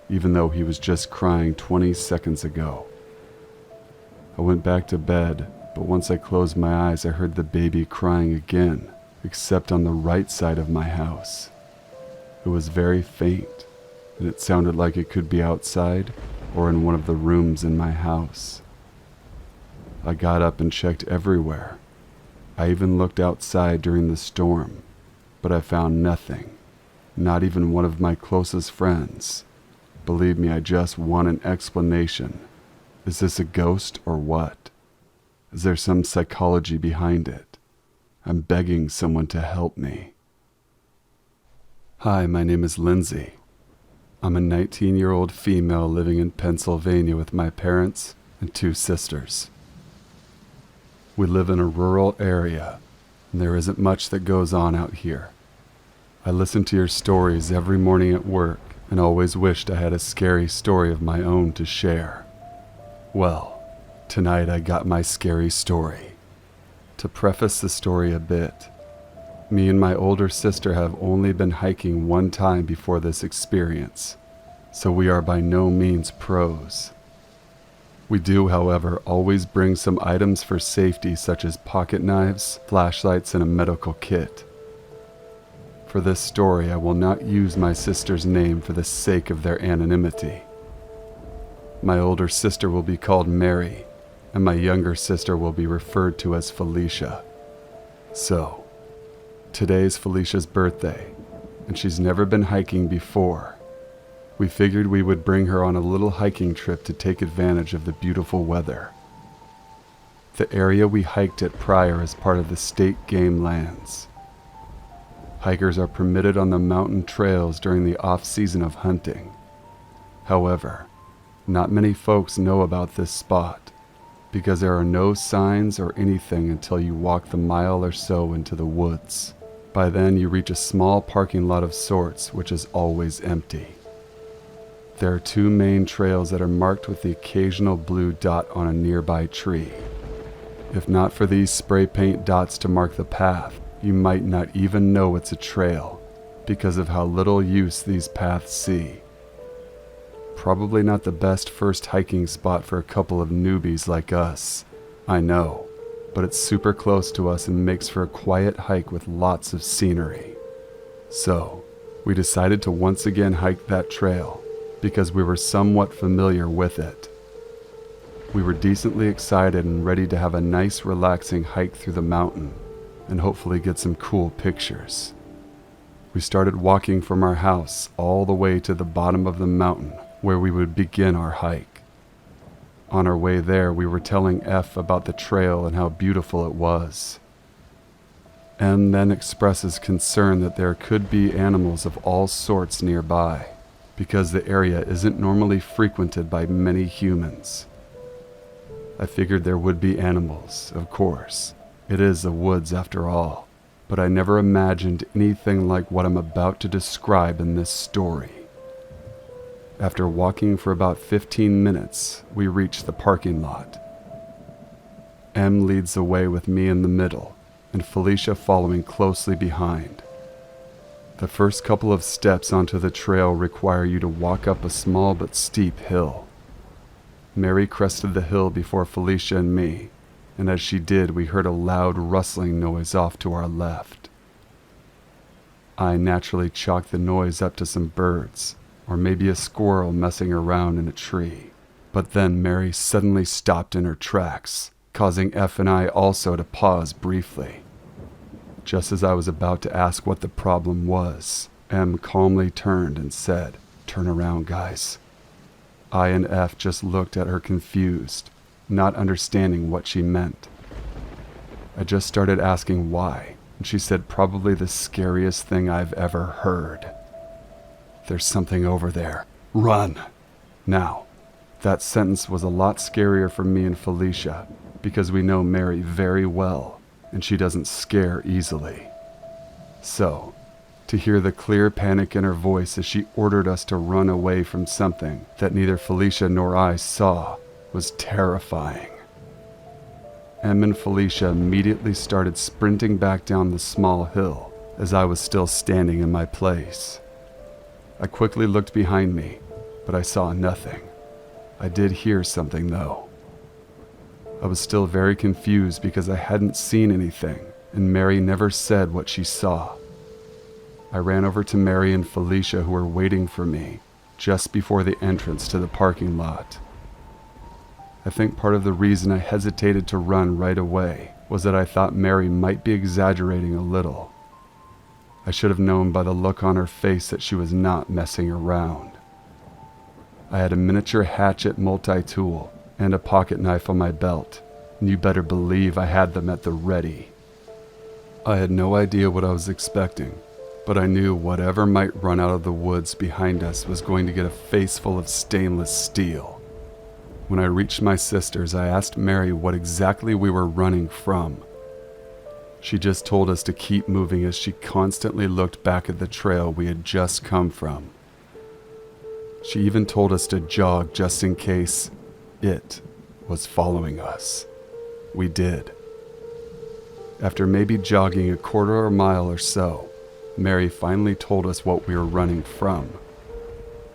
even though he was just crying 20 seconds ago. I went back to bed, but once I closed my eyes, I heard the baby crying again, except on the right side of my house. It was very faint, and it sounded like it could be outside or in one of the rooms in my house. I got up and checked everywhere. I even looked outside during the storm, but I found nothing, not even one of my closest friends. Believe me, I just want an explanation. Is this a ghost or what? Is there some psychology behind it? I'm begging someone to help me. Hi, my name is Lindsay. I'm a 19-year-old female living in Pennsylvania with my parents and 2 sisters. We live in a rural area, and there isn't much that goes on out here. I listen to your stories every morning at work and always wished I had a scary story of my own to share. Well, tonight I got my scary story. To preface the story a bit, me and my older sister have only been hiking one time before this experience, so we are by no means pros. We do, however, always bring some items for safety such as pocket knives, flashlights, and a medical kit. For this story, I will not use my sister's name for the sake of their anonymity. My older sister will be called Mary, and my younger sister will be referred to as Felicia. So, today's Felicia's birthday, and she's never been hiking before. We figured we would bring her on a little hiking trip to take advantage of the beautiful weather. The area we hiked at Pryor is part of the state game lands. Hikers are permitted on the mountain trails during the off-season of hunting. However, not many folks know about this spot, because there are no signs or anything until you walk the mile or so into the woods. By then you reach a small parking lot of sorts, which is always empty. There are 2 main trails that are marked with the occasional blue dot on a nearby tree. If not for these spray paint dots to mark the path, you might not even know it's a trail, because of how little use these paths see. Probably not the best first hiking spot for a couple of newbies like us, I know, but it's super close to us and makes for a quiet hike with lots of scenery. So, we decided to once again hike that trail, because we were somewhat familiar with it. We were decently excited and ready to have a nice relaxing hike through the mountain, and hopefully get some cool pictures. We started walking from our house all the way to the bottom of the mountain, where we would begin our hike. On our way there, we were telling F about the trail and how beautiful it was. M then expresses concern that there could be animals of all sorts nearby, because the area isn't normally frequented by many humans. I figured there would be animals, of course. It is the woods after all, but I never imagined anything like what I'm about to describe in this story. After walking for about 15 minutes, we reach the parking lot. M leads the way with me in the middle, and Felicia following closely behind. The first couple of steps onto the trail require you to walk up a small but steep hill. Mary crested the hill before Felicia and me, and as she did, we heard a loud rustling noise off to our left. I naturally chalked the noise up to some birds, or maybe a squirrel messing around in a tree, But then Mary suddenly stopped in her tracks, causing F and I also to pause briefly. Just as I was about to ask what the problem was, M calmly turned and said, "Turn around, guys." I and F just looked at her confused, not understanding what she meant. I just started asking why, and she said probably the scariest thing I've ever heard. "There's something over there. Run!" Now, that sentence was a lot scarier for me and Felicia, because we know Mary very well, and she doesn't scare easily. So, to hear the clear panic in her voice as she ordered us to run away from something that neither Felicia nor I saw was terrifying. Em and Felicia immediately started sprinting back down the small hill as I was still standing in my place. I quickly looked behind me, but I saw nothing. I did hear something though. I was still very confused because I hadn't seen anything, and Mary never said what she saw. I ran over to Mary and Felicia, who were waiting for me just before the entrance to the parking lot. I think part of the reason I hesitated to run right away was that I thought Mary might be exaggerating a little. I should have known by the look on her face that she was not messing around. I had a miniature hatchet multi-tool and a pocket knife on my belt, and you better believe I had them at the ready. I had no idea what I was expecting, but I knew whatever might run out of the woods behind us was going to get a face full of stainless steel. When I reached my sister's, I asked Mary what exactly we were running from. She just told us to keep moving as she constantly looked back at the trail we had just come from. She even told us to jog just in case it was following us. We did. After maybe jogging a quarter of a mile or so, Mary finally told us what we were running from.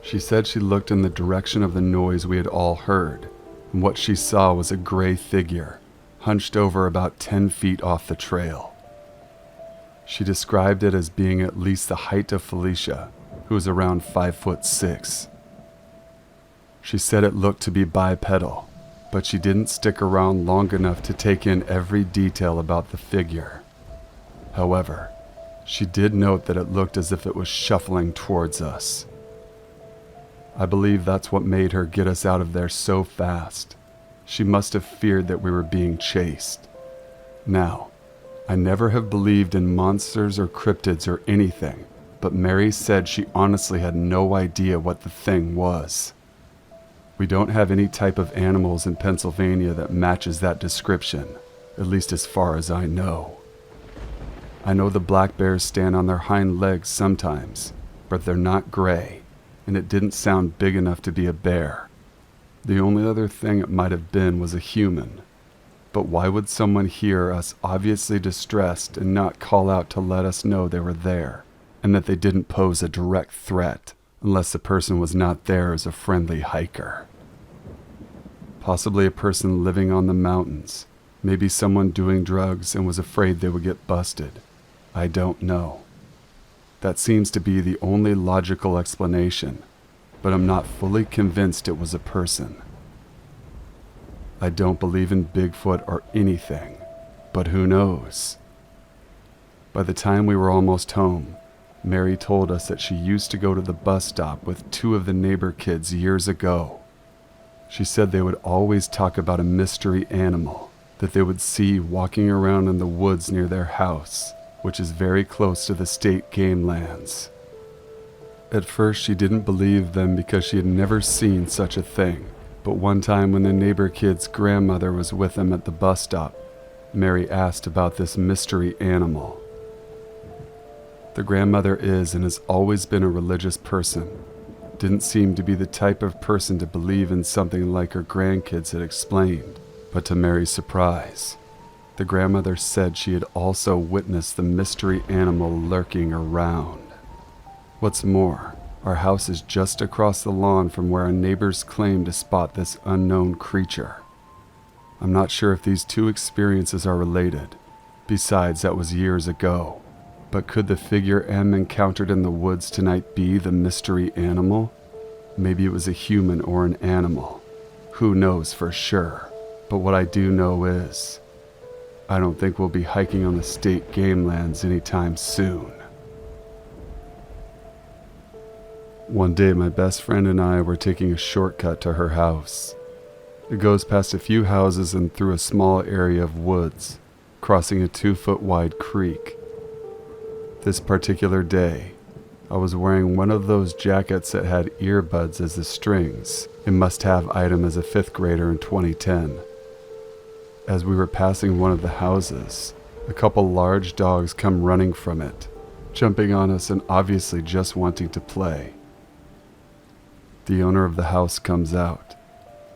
She said she looked in the direction of the noise we had all heard, and what she saw was a gray figure, hunched over about 10 feet off the trail. She described it as being at least the height of Felicia, who was around 5'6". She said it looked to be bipedal, but she didn't stick around long enough to take in every detail about the figure. However, she did note that it looked as if it was shuffling towards us. I believe that's what made her get us out of there so fast. She must have feared that we were being chased. Now, I never have believed in monsters or cryptids or anything, but Mary said she honestly had no idea what the thing was. We don't have any type of animals in Pennsylvania that matches that description, at least as far as I know. I know the black bears stand on their hind legs sometimes, but they're not gray, and it didn't sound big enough to be a bear. The only other thing it might have been was a human. But why would someone hear us obviously distressed and not call out to let us know they were there, and that they didn't pose a direct threat, unless the person was not there as a friendly hiker? Possibly a person living on the mountains, maybe someone doing drugs and was afraid they would get busted. I don't know. That seems to be the only logical explanation, but I'm not fully convinced it was a person. I don't believe in Bigfoot or anything, but who knows? By the time we were almost home, Mary told us that she used to go to the bus stop with 2 of the neighbor kids years ago. She said they would always talk about a mystery animal that they would see walking around in the woods near their house, which is very close to the state game lands. At first, she didn't believe them because she had never seen such a thing, but one time when the neighbor kid's grandmother was with them at the bus stop, Mary asked about this mystery animal. The grandmother is and has always been a religious person. Didn't seem to be the type of person to believe in something like her grandkids had explained, but to Mary's surprise, the grandmother said she had also witnessed the mystery animal lurking around. What's more, our house is just across the lawn from where our neighbors claim to spot this unknown creature. I'm not sure if these 2 experiences are related. Besides, that was years ago. But could the figure M encountered in the woods tonight be the mystery animal? Maybe it was a human or an animal. Who knows for sure? But what I do know is, I don't think we'll be hiking on the state game lands anytime soon. One day, my best friend and I were taking a shortcut to her house. It goes past a few houses and through a small area of woods, crossing a 2-foot wide creek. This particular day, I was wearing one of those jackets that had earbuds as the strings, a must-have item as a 5th grader in 2010. As we were passing one of the houses, a couple large dogs come running from it, jumping on us and obviously just wanting to play. The owner of the house comes out,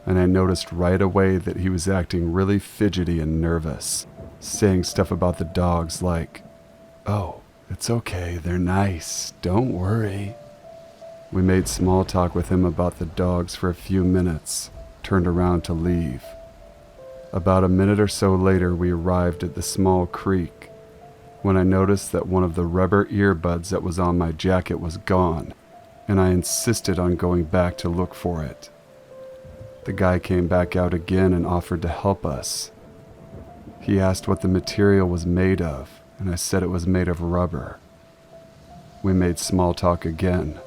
and I noticed right away that he was acting really fidgety and nervous, saying stuff about the dogs like, "Oh, it's okay, they're nice, don't worry." We made small talk with him about the dogs for a few minutes, turned around to leave. About a minute or so later, we arrived at the small creek, when I noticed that one of the rubber earbuds that was on my jacket was gone, and I insisted on going back to look for it. The guy came back out again and offered to help us. He asked what the material was made of, and I said it was made of rubber. We made small talk again.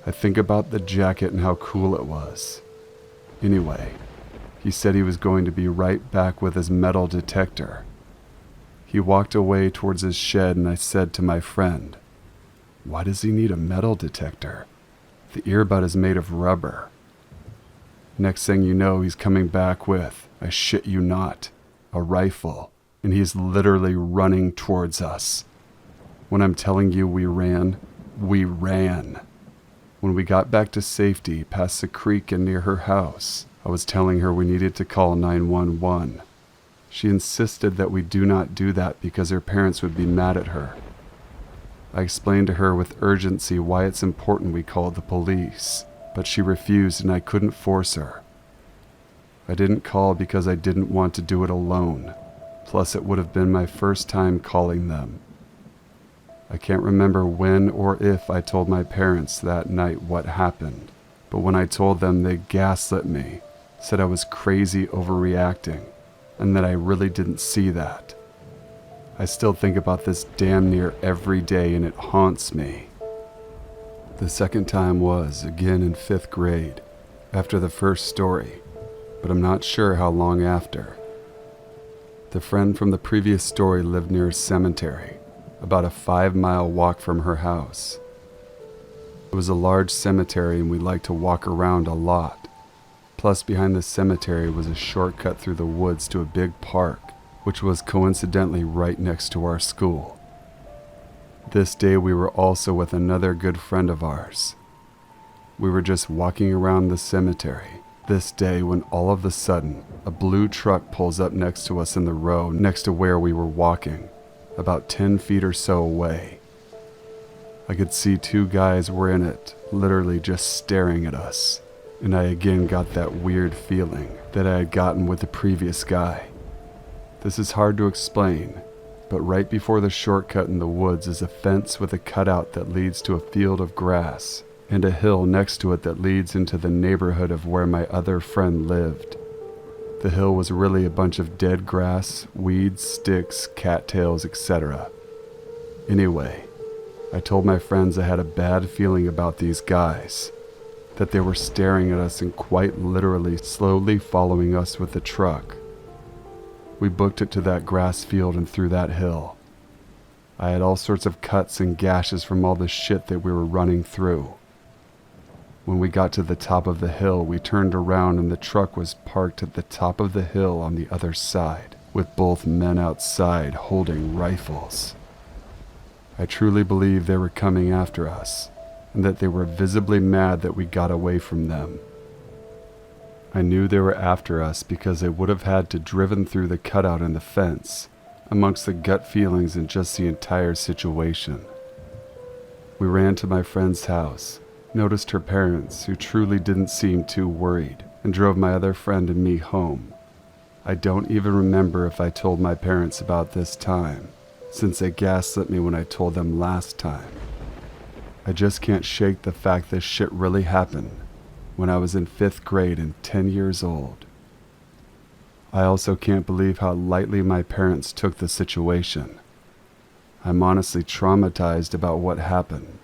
I think about the jacket and how cool it was. Anyway, he said he was going to be right back with his metal detector. He walked away towards his shed, and I said to my friend, "Why does he need a metal detector? The earbud is made of rubber." Next thing you know, he's coming back with, I shit you not, a rifle, and he's literally running towards us. When I'm telling you we ran, we ran. When we got back to safety past the creek and near her house, I was telling her we needed to call 911. She insisted that we do not do that because her parents would be mad at her. I explained to her with urgency why it's important we called the police, but she refused and I couldn't force her. I didn't call because I didn't want to do it alone, plus it would have been my first time calling them. I can't remember when or if I told my parents that night what happened, but when I told them, they gaslit me, said I was crazy overreacting, and that I really didn't see that. I still think about this damn near every day and it haunts me. The second time was, again in 5th grade, after the first story, but I'm not sure how long after. The friend from the previous story lived near a cemetery, about a 5-mile walk from her house. It was a large cemetery and we liked to walk around a lot. Plus behind the cemetery was a shortcut through the woods to a big park, which was coincidentally right next to our school. This day we were also with another good friend of ours. We were just walking around the cemetery this day when all of a sudden a blue truck pulls up next to us in the row next to where we were walking, about 10 feet or so away. I could see 2 guys were in it, literally just staring at us, and I again got that weird feeling that I had gotten with the previous guy. This is hard to explain, but right before the shortcut in the woods is a fence with a cutout that leads to a field of grass, and a hill next to it that leads into the neighborhood of where my other friend lived. The hill was really a bunch of dead grass, weeds, sticks, cattails, etc. Anyway, I told my friends I had a bad feeling about these guys, that they were staring at us and quite literally slowly following us with the truck. We booked it to that grass field and through that hill. I had all sorts of cuts and gashes from all the shit that we were running through. When we got to the top of the hill, we turned around and the truck was parked at the top of the hill on the other side, with both men outside holding rifles. I truly believe they were coming after us, and that they were visibly mad that we got away from them. I knew they were after us because they would have had to driven through the cutout in the fence, amongst the gut feelings and just the entire situation. We ran to my friend's house, noticed her parents, who truly didn't seem too worried, and drove my other friend and me home. I don't even remember if I told my parents about this time, since they gaslit me when I told them last time. I just can't shake the fact this shit really happened, when I was in 5th grade and 10 years old. I also can't believe how lightly my parents took the situation. I'm honestly traumatized about what happened,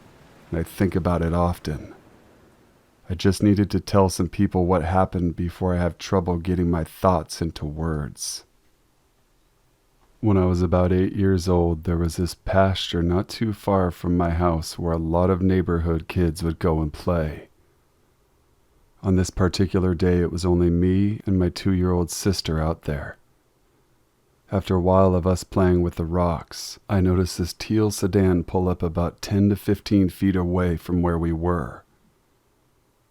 and I think about it often. I just needed to tell some people what happened before I have trouble getting my thoughts into words. When I was about 8 years old, there was this pasture not too far from my house where a lot of neighborhood kids would go and play. On this particular day, it was only me and my 2-year-old sister out there. After a while of us playing with the rocks, I noticed this teal sedan pull up about 10 to 15 feet away from where we were.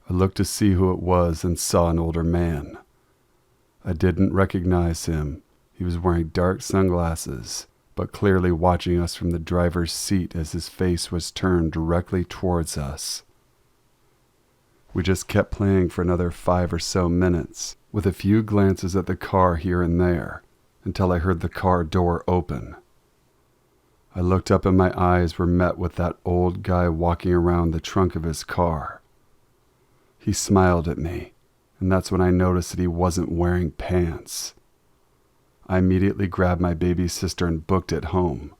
I looked to see who it was and saw an older man. I didn't recognize him. He was wearing dark sunglasses, but clearly watching us from the driver's seat as his face was turned directly towards us. We just kept playing for another 5 or so minutes, with a few glances at the car here and there, until I heard the car door open. I looked up and my eyes were met with that old guy walking around the trunk of his car. He smiled at me, and that's when I noticed that he wasn't wearing pants. I immediately grabbed my baby sister and booked it home.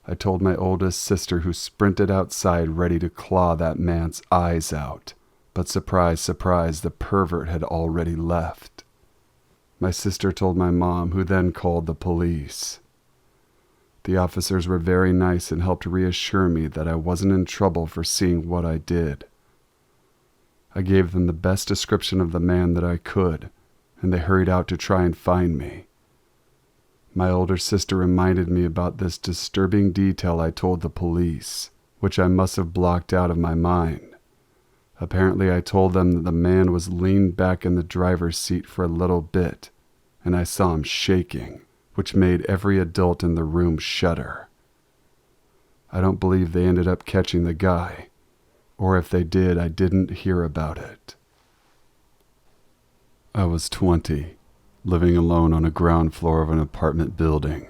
I told my oldest sister, who sprinted outside ready to claw that man's eyes out. But surprise, surprise, the pervert had already left. My sister told my mom, who then called the police. The officers were very nice and helped reassure me that I wasn't in trouble for seeing what I did. I gave them the best description of the man that I could, and they hurried out to try and find me. My older sister reminded me about this disturbing detail I told the police, which I must have blocked out of my mind. Apparently, I told them that the man was leaned back in the driver's seat for a little bit, and I saw him shaking, which made every adult in the room shudder. I don't believe they ended up catching the guy, or if they did, I didn't hear about it. I was 20, living alone on a ground floor of an apartment building.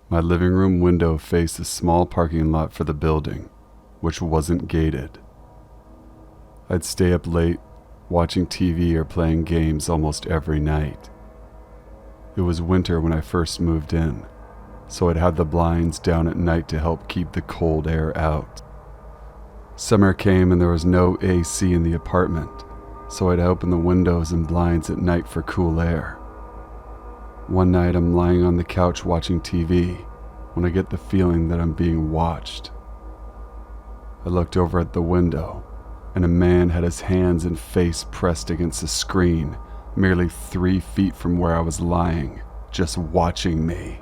My living room window faced a small parking lot for the building, which wasn't gated. I'd stay up late, watching TV or playing games almost every night. It was winter when I first moved in, so I'd have the blinds down at night to help keep the cold air out. Summer came and there was no AC in the apartment, so I'd open the windows and blinds at night for cool air. One night I'm lying on the couch watching TV when I get the feeling that I'm being watched. I looked over at the window, and a man had his hands and face pressed against the screen, merely 3 feet from where I was lying, just watching me.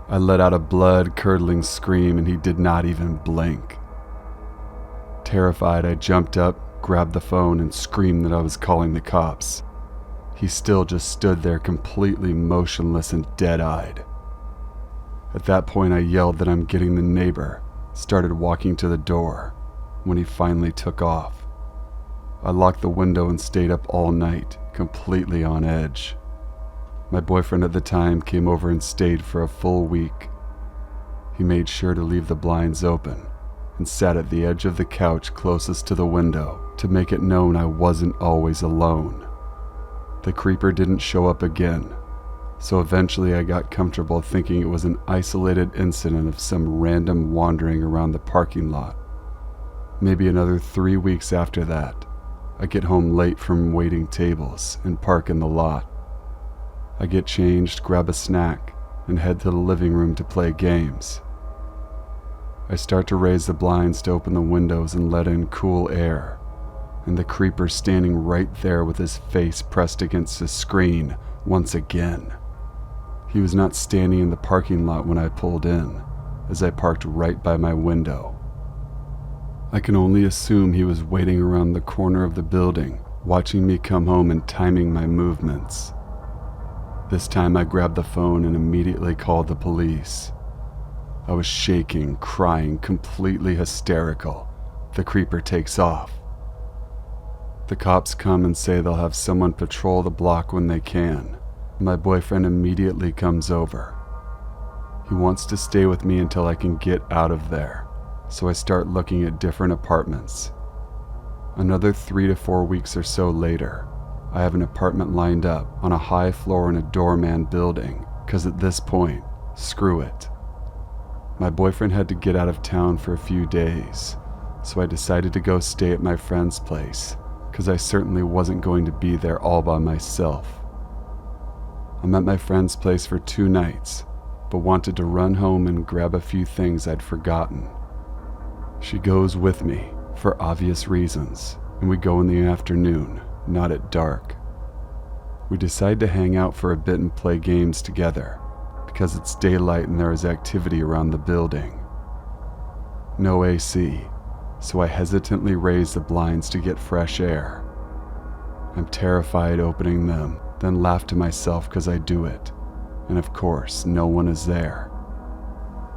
I let out a blood-curdling scream and he did not even blink. Terrified, I jumped up, grabbed the phone, and screamed that I was calling the cops. He still just stood there completely motionless and dead-eyed. At that point, I yelled that I'm getting the neighbor, started walking to the door, when he finally took off. I locked the window and stayed up all night, completely on edge. My boyfriend at the time came over and stayed for a full week. He made sure to leave the blinds open and sat at the edge of the couch closest to the window to make it known I wasn't always alone. The creeper didn't show up again, so eventually I got comfortable thinking it was an isolated incident of some random wandering around the parking lot. Maybe another 3 weeks after that, I get home late from waiting tables and park in the lot. I get changed, grab a snack, and head to the living room to play games. I start to raise the blinds to open the windows and let in cool air, and the creeper standing right there with his face pressed against the screen once again. He was not standing in the parking lot when I pulled in, as I parked right by my window. I can only assume he was waiting around the corner of the building, watching me come home and timing my movements. This time I grabbed the phone and immediately called the police. I was shaking, crying, completely hysterical. The creeper takes off. The cops come and say they'll have someone patrol the block when they can. My boyfriend immediately comes over. He wants to stay with me until I can get out of there, so I start looking at different apartments. Another 3 to 4 weeks or so later, I have an apartment lined up on a high floor in a doorman building, because at this point, screw it. My boyfriend had to get out of town for a few days, so I decided to go stay at my friend's place, because I certainly wasn't going to be there all by myself. I'm at my friend's place for 2 nights, but wanted to run home and grab a few things I'd forgotten. She goes with me, for obvious reasons, and we go in the afternoon, not at dark. We decide to hang out for a bit and play games together, because it's daylight and there is activity around the building. No AC, so I hesitantly raise the blinds to get fresh air. I'm terrified opening them, then laugh to myself because I do it, and of course, no one is there.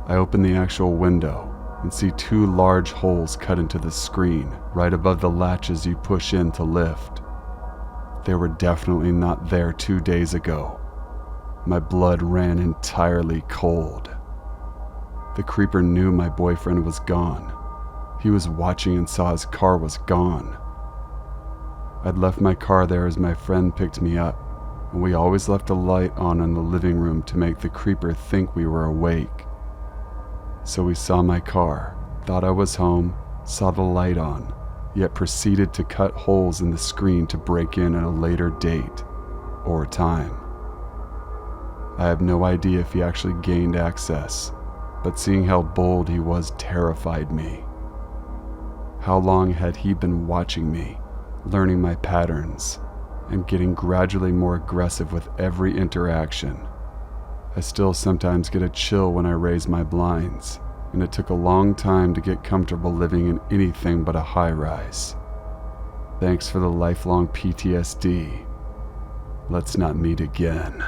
I open the actual window and see 2 large holes cut into the screen right above the latches you push in to lift. They were definitely not there 2 days ago. My blood ran entirely cold. The creeper knew my boyfriend was gone. He was watching and saw his car was gone. I'd left my car there as my friend picked me up, and we always left a light on in the living room to make the creeper think we were awake. So he saw my car, thought I was home, saw the light on, yet proceeded to cut holes in the screen to break in at a later date or time. I have no idea if he actually gained access, but seeing how bold he was terrified me. How long had he been watching me, learning my patterns, and getting gradually more aggressive with every interaction? I still sometimes get a chill when I raise my blinds, and it took a long time to get comfortable living in anything but a high-rise. Thanks for the lifelong PTSD. Let's not meet again.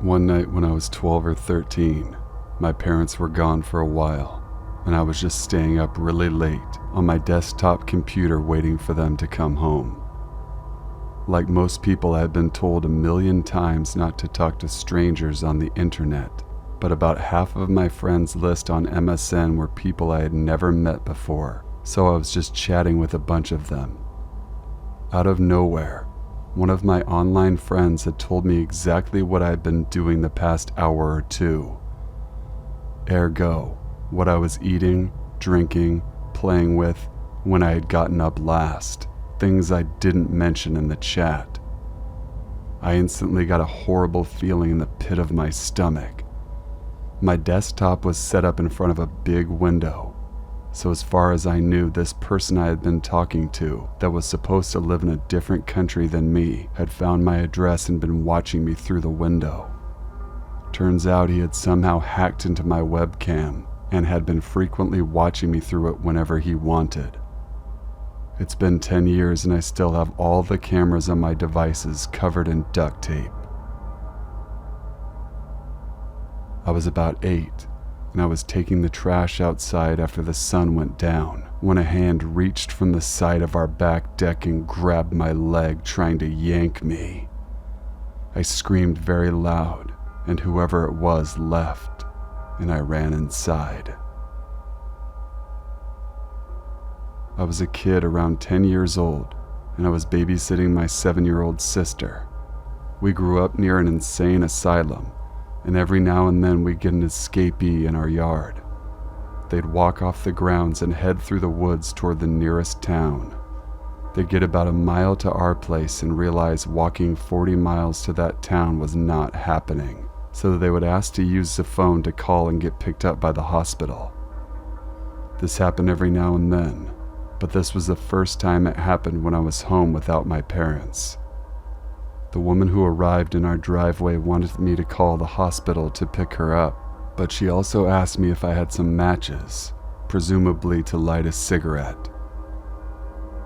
One night when I was 12 or 13, my parents were gone for a while, and I was just staying up really late on my desktop computer waiting for them to come home. Like most people, I had been told 1,000,000 times not to talk to strangers on the internet, but about half of my friends' list on MSN were people I had never met before, so I was just chatting with a bunch of them. Out of nowhere, one of my online friends had told me exactly what I had been doing the past hour or 2. Ergo, what I was eating, drinking, playing with when I had gotten up last. Things I didn't mention in the chat. I instantly got a horrible feeling in the pit of my stomach. My desktop was set up in front of a big window, so as far as I knew, this person I had been talking to, that was supposed to live in a different country than me, had found my address and been watching me through the window. Turns out he had somehow hacked into my webcam and had been frequently watching me through it whenever he wanted. It's been 10 years and I still have all the cameras on my devices covered in duct tape. I was about 8, and I was taking the trash outside after the sun went down, when a hand reached from the side of our back deck and grabbed my leg, trying to yank me. I screamed very loud, and whoever it was left, and I ran inside. I was a kid around 10 years old, and I was babysitting my 7-year-old sister. We grew up near an insane asylum, and every now and then we'd get an escapee in our yard. They'd walk off the grounds and head through the woods toward the nearest town. They'd get about a mile to our place and realize walking 40 miles to that town was not happening, so they would ask to use the phone to call and get picked up by the hospital. This happened every now and then, but this was the first time it happened when I was home without my parents. The woman who arrived in our driveway wanted me to call the hospital to pick her up, but she also asked me if I had some matches, presumably to light a cigarette.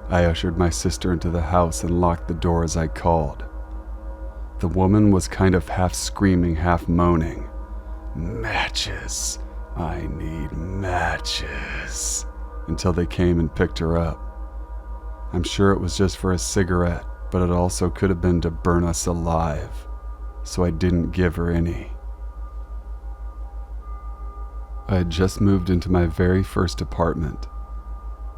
I ushered my sister into the house and locked the door as I called. The woman was kind of half screaming, half moaning. "Matches! I need matches!" until they came and picked her up. I'm sure it was just for a cigarette, but it also could have been to burn us alive, so I didn't give her any. I had just moved into my very first apartment,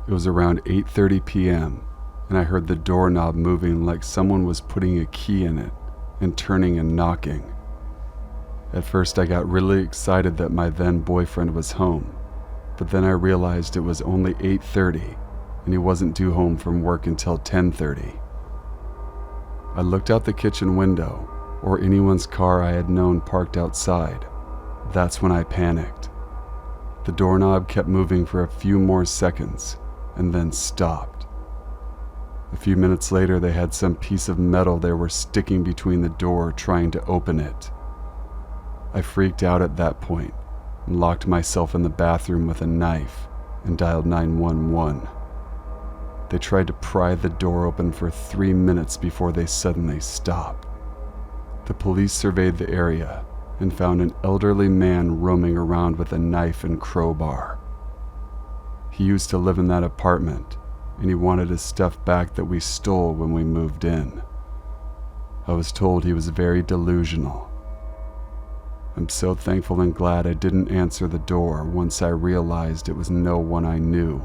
It was around 8:30 p.m., and I heard the doorknob moving like someone was putting a key in it and turning and knocking. At first I got really excited that my then boyfriend was home, but then I realized it was only 8:30 and he wasn't due home from work until 10:30. I looked out the kitchen window, or anyone's car I had known parked outside. That's when I panicked. The doorknob kept moving for a few more seconds and then stopped. A few minutes later, they had some piece of metal they were sticking between the door trying to open it. I freaked out at that point and locked myself in the bathroom with a knife and dialed 911. They tried to pry the door open for 3 minutes before they suddenly stopped. The police surveyed the area and found an elderly man roaming around with a knife and crowbar. He used to live in that apartment, and he wanted his stuff back that we stole when we moved in. I was told he was very delusional. I'm so thankful and glad I didn't answer the door once I realized it was no one I knew.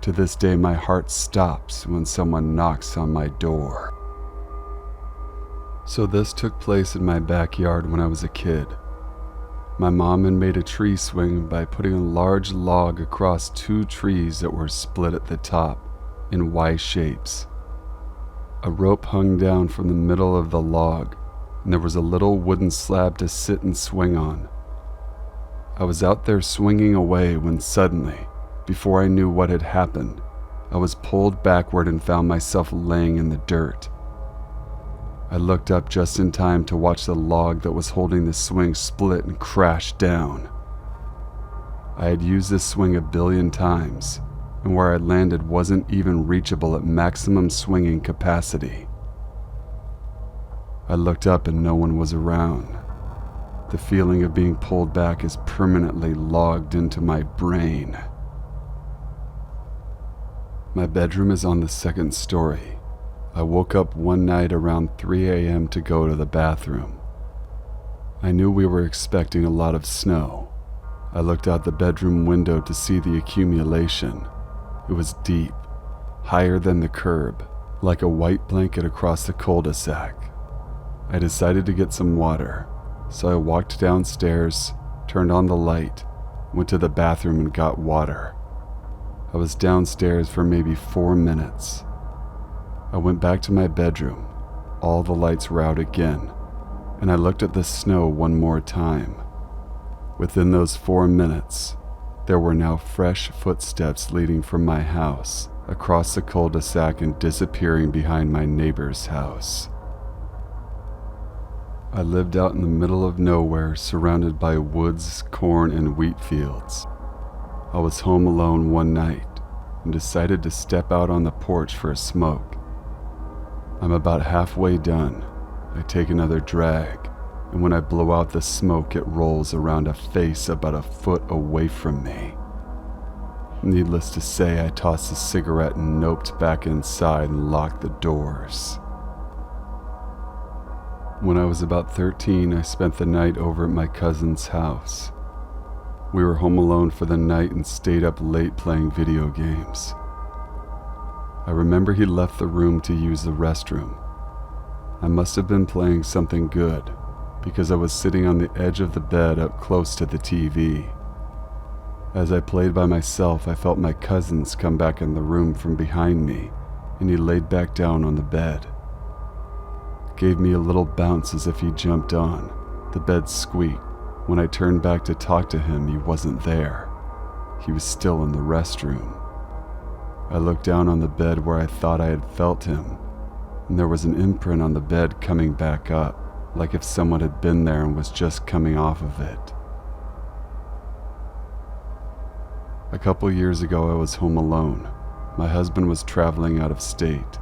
To this day, my heart stops when someone knocks on my door. So this took place in my backyard when I was a kid. My mom had made a tree swing by putting a large log across 2 trees that were split at the top in Y shapes. A rope hung down from the middle of the log, and there was a little wooden slab to sit and swing on. I was out there swinging away when suddenly, before I knew what had happened, I was pulled backward and found myself laying in the dirt. I looked up just in time to watch the log that was holding the swing split and crash down. I had used this swing a billion times, and where I landed wasn't even reachable at maximum swinging capacity. I looked up and no one was around. The feeling of being pulled back is permanently logged into my brain. My bedroom is on the 2nd story. I woke up one night around 3 a.m. to go to the bathroom. I knew we were expecting a lot of snow. I looked out the bedroom window to see the accumulation. It was deep, higher than the curb, like a white blanket across the cul-de-sac. I decided to get some water, so I walked downstairs, turned on the light, went to the bathroom and got water. I was downstairs for maybe 4 minutes. I went back to my bedroom. All the lights were out again, and I looked at the snow one more time. Within those 4 minutes, there were now fresh footsteps leading from my house across the cul-de-sac and disappearing behind my neighbor's house. I lived out in the middle of nowhere, surrounded by woods, corn, and wheat fields. I was home alone one night and decided to step out on the porch for a smoke. I'm about halfway done. I take another drag, and when I blow out the smoke, it rolls around a face about a foot away from me. Needless to say, I tossed the cigarette and noped back inside and locked the doors. When I was about 13, I spent the night over at my cousin's house. We were home alone for the night and stayed up late playing video games. I remember he left the room to use the restroom. I must have been playing something good, because I was sitting on the edge of the bed up close to the TV. As I played by myself, I felt my cousins come back in the room from behind me, and he laid back down on the bed. It gave me a little bounce as if he jumped on. The bed squeaked. When I turned back to talk to him, he wasn't there. He was still in the restroom. I looked down on the bed where I thought I had felt him, and there was an imprint on the bed coming back up, like if someone had been there and was just coming off of it. A couple years ago, I was home alone. My husband was traveling out of state.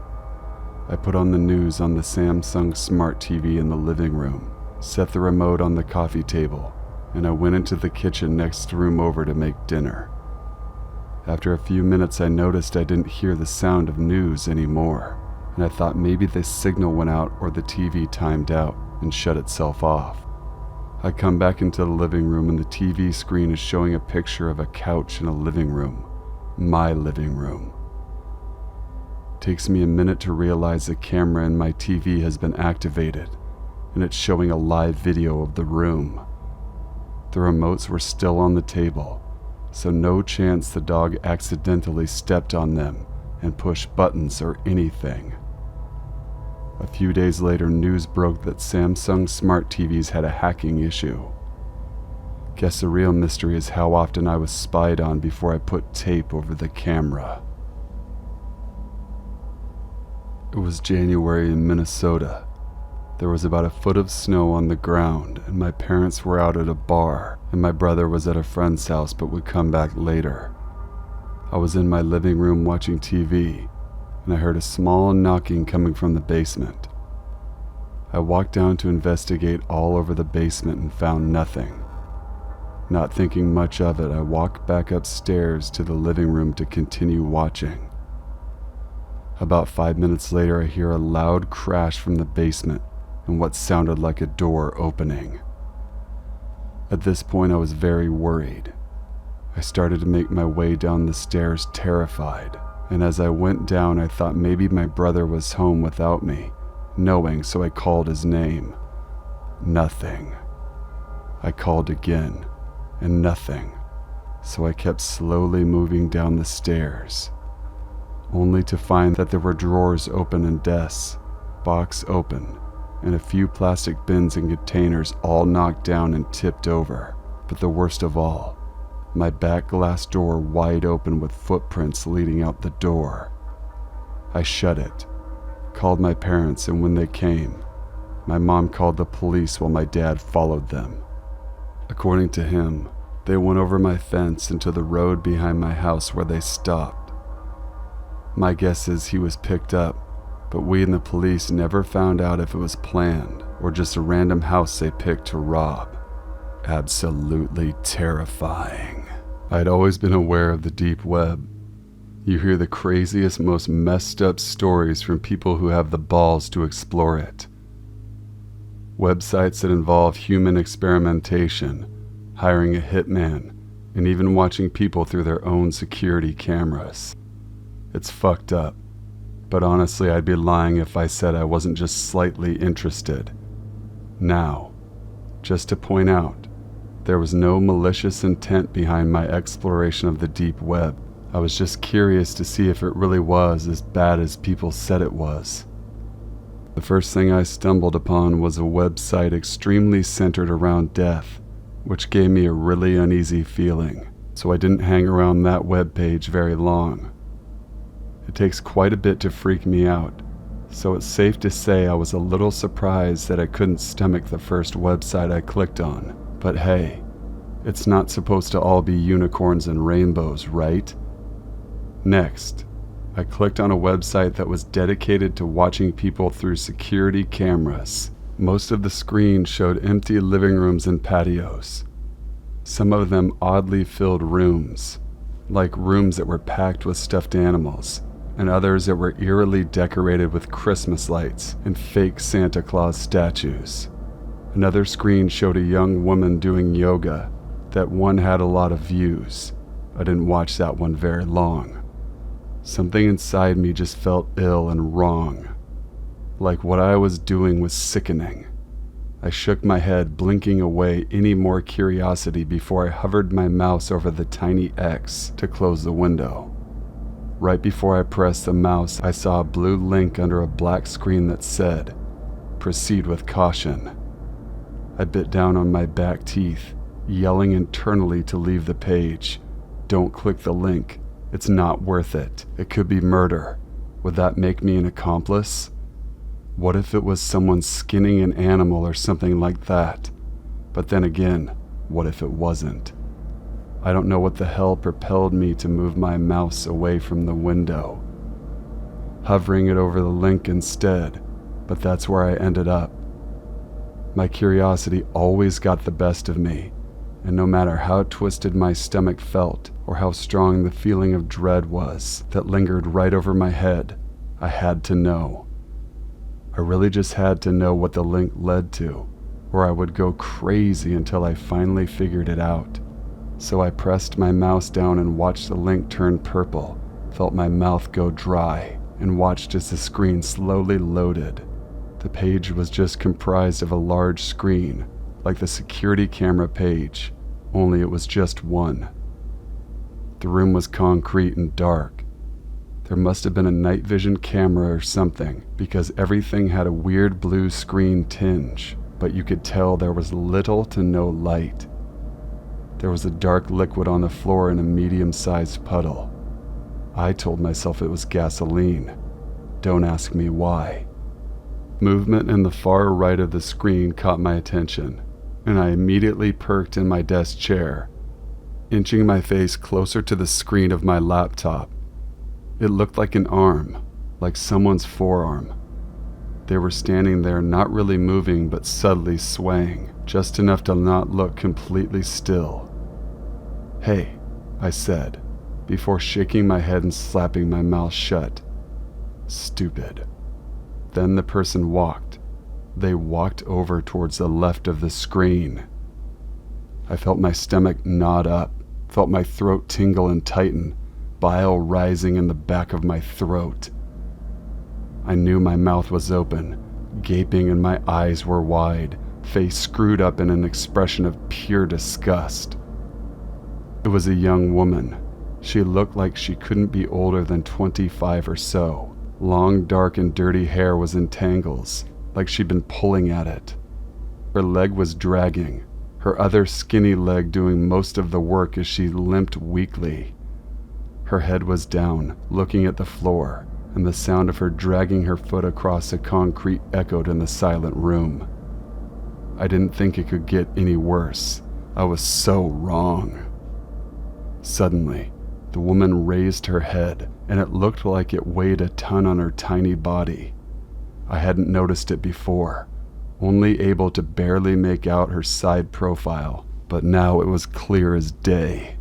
I put on the news on the Samsung Smart TV in the living room, set the remote on the coffee table, and I went into the kitchen next room over to make dinner. After a few minutes, I noticed I didn't hear the sound of news anymore, and I thought maybe the signal went out or the TV timed out and shut itself off. I come back into the living room and the TV screen is showing a picture of a couch in a living room, my living room. Takes me a minute to realize the camera in my TV has been activated, and it's showing a live video of the room. The remotes were still on the table, so no chance the dog accidentally stepped on them and pushed buttons or anything. A few days later, news broke that Samsung smart TVs had a hacking issue. Guess the real mystery is how often I was spied on before I put tape over the camera. It was January in Minnesota. There was about a foot of snow on the ground, and my parents were out at a bar, and my brother was at a friend's house but would come back later. I was in my living room watching TV, and I heard a small knocking coming from the basement. I walked down to investigate all over the basement and found nothing. Not thinking much of it, I walked back upstairs to the living room to continue watching. About 5 minutes later, I hear a loud crash from the basement and what sounded like a door opening. At this point, I was very worried. I started to make my way down the stairs terrified, and as I went down, I thought maybe my brother was home without me, knowing, so I called his name. Nothing. I called again, and nothing, so I kept slowly moving down the stairs, only to find that there were drawers open and desks, box open, and a few plastic bins and containers all knocked down and tipped over. But the worst of all, my back glass door wide open with footprints leading out the door. I shut it, called my parents, and when they came, my mom called the police while my dad followed them. According to him, they went over my fence into the road behind my house where they stopped. My guess is he was picked up, but we and the police never found out if it was planned or just a random house they picked to rob. Absolutely terrifying. I'd always been aware of the deep web. You hear the craziest, most messed up stories from people who have the balls to explore it. Websites that involve human experimentation, hiring a hitman, and even watching people through their own security cameras. It's fucked up, but honestly, I'd be lying if I said I wasn't just slightly interested. Now, just to point out, there was no malicious intent behind my exploration of the deep web. I was just curious to see if it really was as bad as people said it was. The first thing I stumbled upon was a website extremely centered around death, which gave me a really uneasy feeling, so I didn't hang around that webpage very long. It takes quite a bit to freak me out, so it's safe to say I was a little surprised that I couldn't stomach the first website I clicked on. But hey, it's not supposed to all be unicorns and rainbows, right? Next, I clicked on a website that was dedicated to watching people through security cameras. Most of the screen showed empty living rooms and patios. Some of them oddly filled rooms, like rooms that were packed with stuffed animals, and others that were eerily decorated with Christmas lights and fake Santa Claus statues. Another screen showed a young woman doing yoga. That one had a lot of views. I didn't watch that one very long. Something inside me just felt ill and wrong. Like what I was doing was sickening. I shook my head, blinking away any more curiosity before I hovered my mouse over the tiny X to close the window. Right before I pressed the mouse, I saw a blue link under a black screen that said, "Proceed with caution." I bit down on my back teeth, yelling internally to leave the page. Don't click the link. It's not worth it. It could be murder. Would that make me an accomplice? What if it was someone skinning an animal or something like that? But then again, what if it wasn't? I don't know what the hell propelled me to move my mouse away from the window, hovering it over the link instead, but that's where I ended up. My curiosity always got the best of me, and no matter how twisted my stomach felt or how strong the feeling of dread was that lingered right over my head, I had to know. I really just had to know what the link led to, or I would go crazy until I finally figured it out. So I pressed my mouse down and watched the link turn purple, felt my mouth go dry, and watched as the screen slowly loaded. The page was just comprised of a large screen, like the security camera page, only it was just one. The room was concrete and dark. There must have been a night vision camera or something, because everything had a weird blue screen tinge, but you could tell there was little to no light. There was a dark liquid on the floor in a medium-sized puddle. I told myself it was gasoline. Don't ask me why. Movement in the far right of the screen caught my attention, and I immediately perked in my desk chair, inching my face closer to the screen of my laptop. It looked like an arm, like someone's forearm. They were standing there, not really moving, but subtly swaying, just enough to not look completely still. "Hey," I said, before shaking my head and slapping my mouth shut. Stupid. Then the person walked. They walked over towards the left of the screen. I felt my stomach knot up, felt my throat tingle and tighten, bile rising in the back of my throat. I knew my mouth was open, gaping, and my eyes were wide, face screwed up in an expression of pure disgust. It was a young woman. She looked like she couldn't be older than 25 or so. Long, dark, and dirty hair was in tangles, like she'd been pulling at it. Her leg was dragging, her other skinny leg doing most of the work as she limped weakly. Her head was down, looking at the floor, and the sound of her dragging her foot across the concrete echoed in the silent room. I didn't think it could get any worse. I was so wrong. Suddenly, the woman raised her head, and it looked like it weighed a ton on her tiny body. I hadn't noticed it before, only able to barely make out her side profile, but now it was clear as day.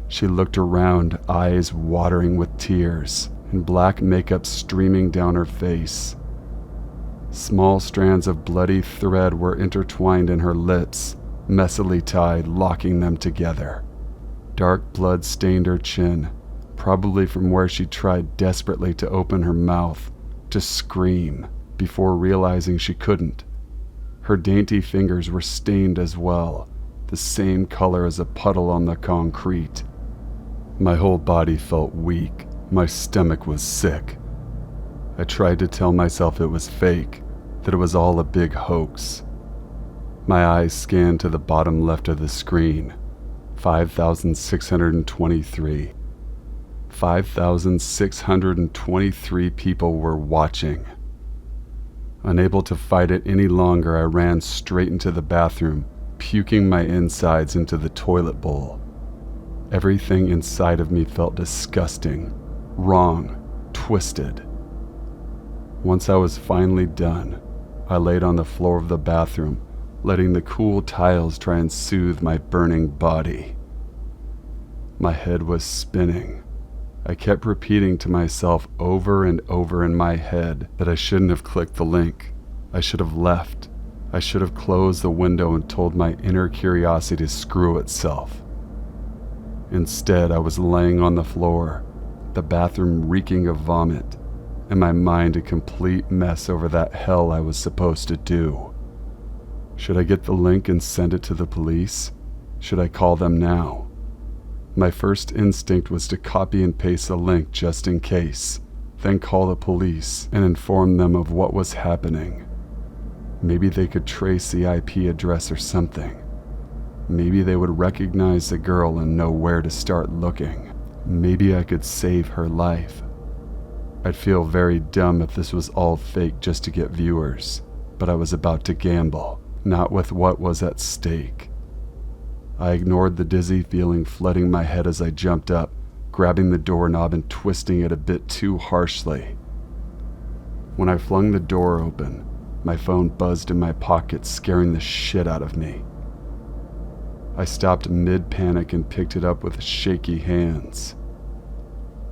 She looked around, eyes watering with tears, and black makeup streaming down her face. Small strands of bloody thread were intertwined in her lips, messily tied, locking them together. Dark blood stained her chin, probably from where she tried desperately to open her mouth, to scream, before realizing she couldn't. Her dainty fingers were stained as well, the same color as a puddle on the concrete. My whole body felt weak. My stomach was sick. I tried to tell myself it was fake, that it was all a big hoax. My eyes scanned to the bottom left of the screen. 5,623. 5,623 people were watching. Unable to fight it any longer, I ran straight into the bathroom, puking my insides into the toilet bowl. Everything inside of me felt disgusting, wrong, twisted. Once I was finally done, I laid on the floor of the bathroom, letting the cool tiles try and soothe my burning body. My head was spinning. I kept repeating to myself over and over in my head that I shouldn't have clicked the link. I should have left. I should have closed the window and told my inner curiosity to screw itself. Instead, I was laying on the floor, the bathroom reeking of vomit, and my mind a complete mess over that hell I was supposed to do. Should I get the link and send it to the police? Should I call them now? My first instinct was to copy and paste the link just in case, then call the police and inform them of what was happening. Maybe they could trace the IP address or something. Maybe they would recognize the girl and know where to start looking. Maybe I could save her life. I'd feel very dumb if this was all fake just to get viewers, but I was about to gamble. Not with what was at stake. I ignored the dizzy feeling flooding my head as I jumped up, grabbing the doorknob and twisting it a bit too harshly. When I flung the door open, my phone buzzed in my pocket, scaring the shit out of me. I stopped mid-panic and picked it up with shaky hands.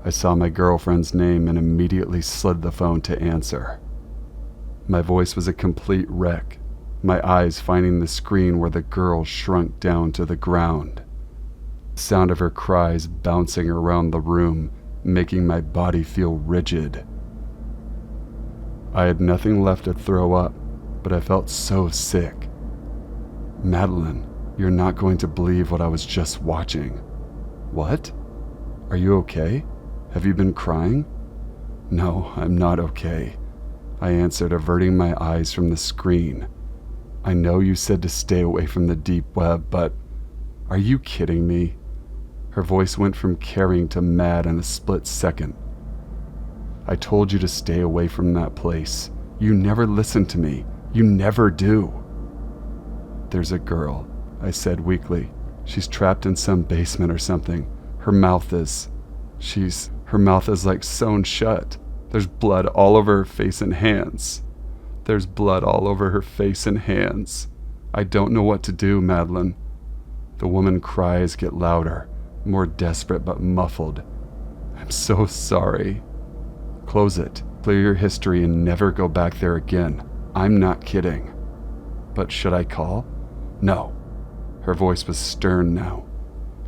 I saw my girlfriend's name and immediately slid the phone to answer. My voice was a complete wreck, my eyes finding the screen where the girl shrunk down to the ground. the sound of her cries bouncing around the room, making my body feel rigid. I had nothing left to throw up, but I felt so sick. Madeline, you're not going to believe what I was just watching. What? Are you okay? Have you been crying? No, I'm not okay, I answered, averting my eyes from the screen. I know you said to stay away from the deep web, but are you kidding me? Her voice went from caring to mad in a split second. I told you to stay away from that place. You never listen to me. You never do. There's a girl, I said weakly. She's trapped in some basement or something. Her mouth is like sewn shut. There's blood all over her face and hands. There's blood all over her face and hands. I don't know what to do, Madeline. The woman's cries get louder, more desperate but muffled. I'm so sorry. Close it, clear your history, and never go back there again. I'm not kidding. But should I call? No. Her voice was stern now.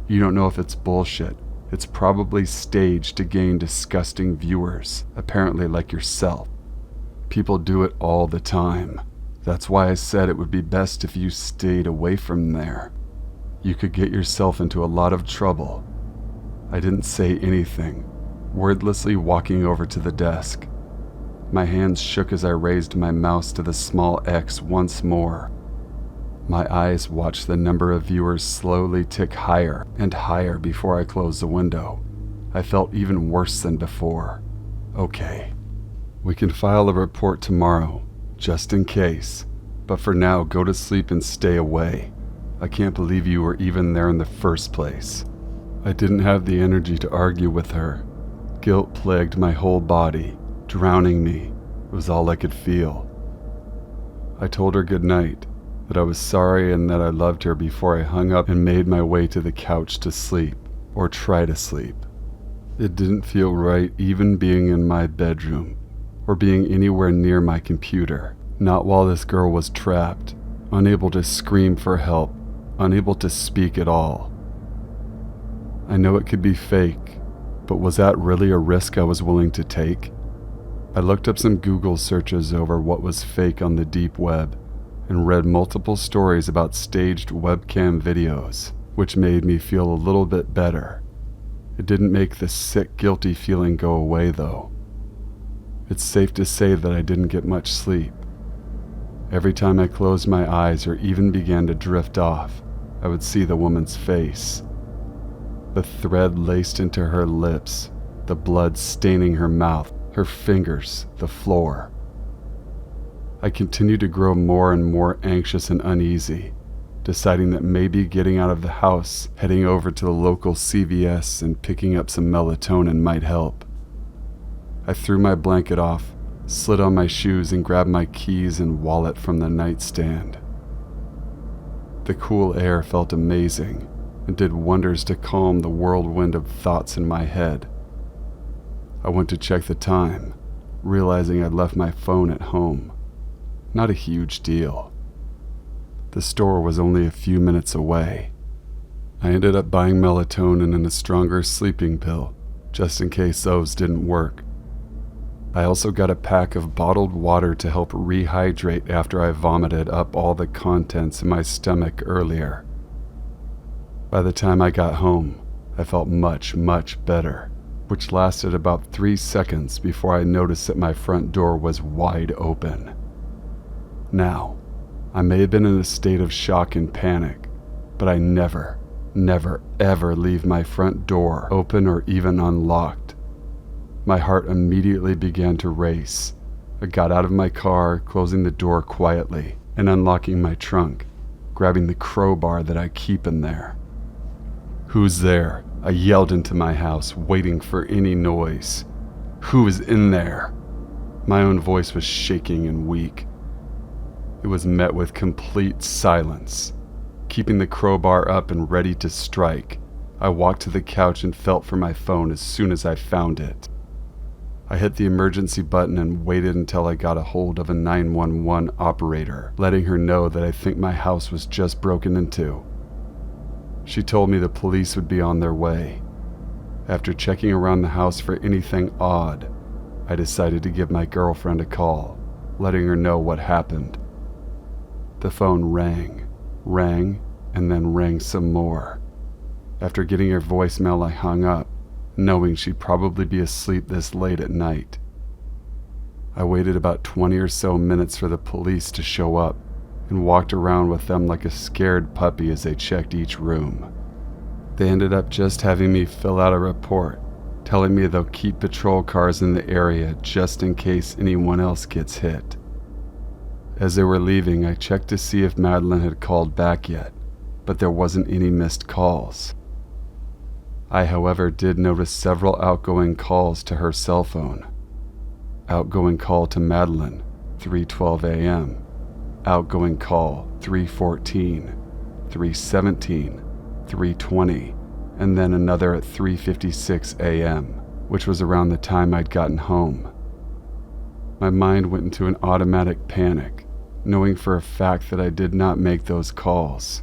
You don't know if it's bullshit. It's probably staged to gain disgusting viewers, apparently like yourself. People do it all the time. That's why I said it would be best if you stayed away from there. You could get yourself into a lot of trouble. I didn't say anything, wordlessly walking over to the desk. My hands shook as I raised my mouse to the small X once more. My eyes watched the number of viewers slowly tick higher and higher before I closed the window. I felt even worse than before. Okay. We can file a report tomorrow, just in case. But for now, go to sleep and stay away. I can't believe you were even there in the first place. I didn't have the energy to argue with her. Guilt plagued my whole body, drowning me. It was all I could feel. I told her good night, that I was sorry and that I loved her before I hung up and made my way to the couch to sleep, or try to sleep. It didn't feel right even being in my bedroom, or being anywhere near my computer, not while this girl was trapped, unable to scream for help, unable to speak at all. I know it could be fake, but was that really a risk I was willing to take? I looked up some Google searches over what was fake on the deep web, and read multiple stories about staged webcam videos, which made me feel a little bit better. It didn't make the sick, guilty feeling go away, though. It's safe to say that I didn't get much sleep. Every time I closed my eyes or even began to drift off, I would see the woman's face. The thread laced into her lips, the blood staining her mouth, her fingers, the floor. I continued to grow more and more anxious and uneasy, deciding that maybe getting out of the house, heading over to the local CVS and picking up some melatonin might help. I threw my blanket off, slid on my shoes, and grabbed my keys and wallet from the nightstand. The cool air felt amazing and did wonders to calm the whirlwind of thoughts in my head. I went to check the time, realizing I'd left my phone at home. Not a huge deal. The store was only a few minutes away. I ended up buying melatonin and a stronger sleeping pill, just in case those didn't work. I also got a pack of bottled water to help rehydrate after I vomited up all the contents in my stomach earlier. By the time I got home, I felt much, much better, which lasted about 3 seconds before I noticed that my front door was wide open. Now, I may have been in a state of shock and panic, but I never, ever leave my front door open or even unlocked. My heart immediately began to race. I got out of my car, closing the door quietly and unlocking my trunk, grabbing the crowbar that I keep in there. Who's there? I yelled into my house, waiting for any noise. Who is in there? My own voice was shaking and weak. It was met with complete silence. Keeping the crowbar up and ready to strike, I walked to the couch and felt for my phone as soon as I found it. I hit the emergency button and waited until I got a hold of a 911 operator, letting her know that I think my house was just broken into. She told me the police would be on their way. After checking around the house for anything odd, I decided to give my girlfriend a call, letting her know what happened. The phone rang, and then rang some more. After getting her voicemail, I hung up, knowing she'd probably be asleep this late at night. I waited about 20 or so minutes for the police to show up and walked around with them like a scared puppy as they checked each room. They ended up just having me fill out a report, telling me they'll keep patrol cars in the area just in case anyone else gets hit. As they were leaving, I checked to see if Madeline had called back yet, but there wasn't any missed calls. I, however, did notice several outgoing calls to her cell phone. Outgoing call to Madeline, 3:12 a.m. Outgoing call, 3:14, 3:17, 3:20, and then another at 3:56 a.m., which was around the time I'd gotten home. My mind went into an automatic panic, knowing for a fact that I did not make those calls.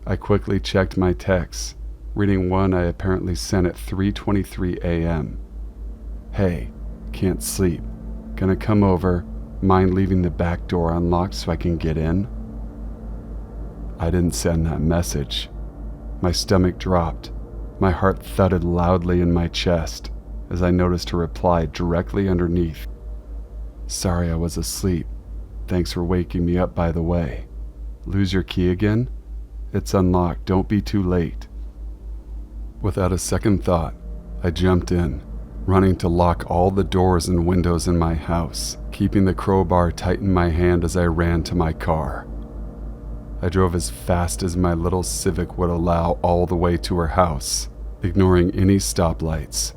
I quickly checked my texts, reading one I apparently sent at 3:23 a.m. Hey, can't sleep. Gonna come over. Mind leaving the back door unlocked so I can get in? I didn't send that message. My stomach dropped. My heart thudded loudly in my chest as I noticed her reply directly underneath. Sorry I was asleep. Thanks for waking me up, by the way. Lose your key again? It's unlocked. Don't be too late. Without a second thought, I jumped in, running to lock all the doors and windows in my house, keeping the crowbar tight in my hand as I ran to my car. I drove as fast as my little Civic would allow all the way to her house, ignoring any stoplights.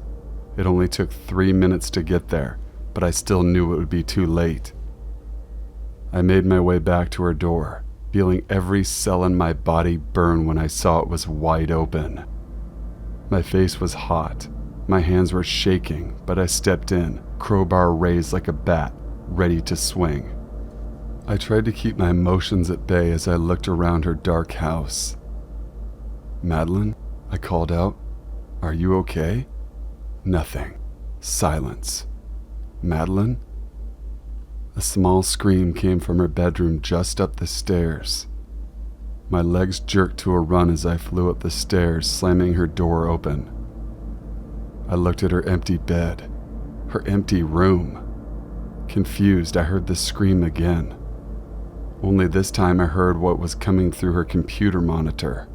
It only took 3 minutes to get there, but I still knew it would be too late. I made my way back to her door, feeling every cell in my body burn when I saw it was wide open. My face was hot. My hands were shaking, but I stepped in, crowbar raised like a bat, ready to swing. I tried to keep my emotions at bay as I looked around her dark house. Madeline? I called out. Are you okay? Nothing. Silence. Madeline? A small scream came from her bedroom just up the stairs. My legs jerked to a run as I flew up the stairs, slamming her door open. I looked at her empty bed, her empty room. Confused, I heard the scream again. Only this time I heard what was coming through her computer monitor.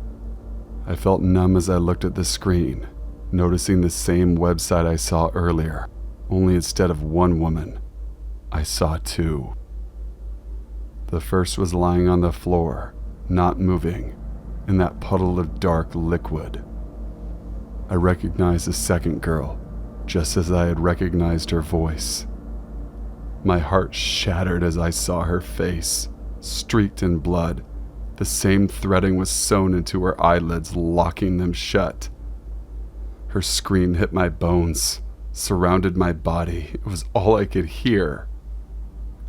I felt numb as I looked at the screen, noticing the same website I saw earlier, only instead of one woman, I saw two. The first was lying on the floor, not moving, in that puddle of dark liquid. I recognized the second girl, just as I had recognized her voice. My heart shattered as I saw her face, streaked in blood. The same threading was sewn into her eyelids, locking them shut. Her scream hit my bones, surrounded my body. It was all I could hear.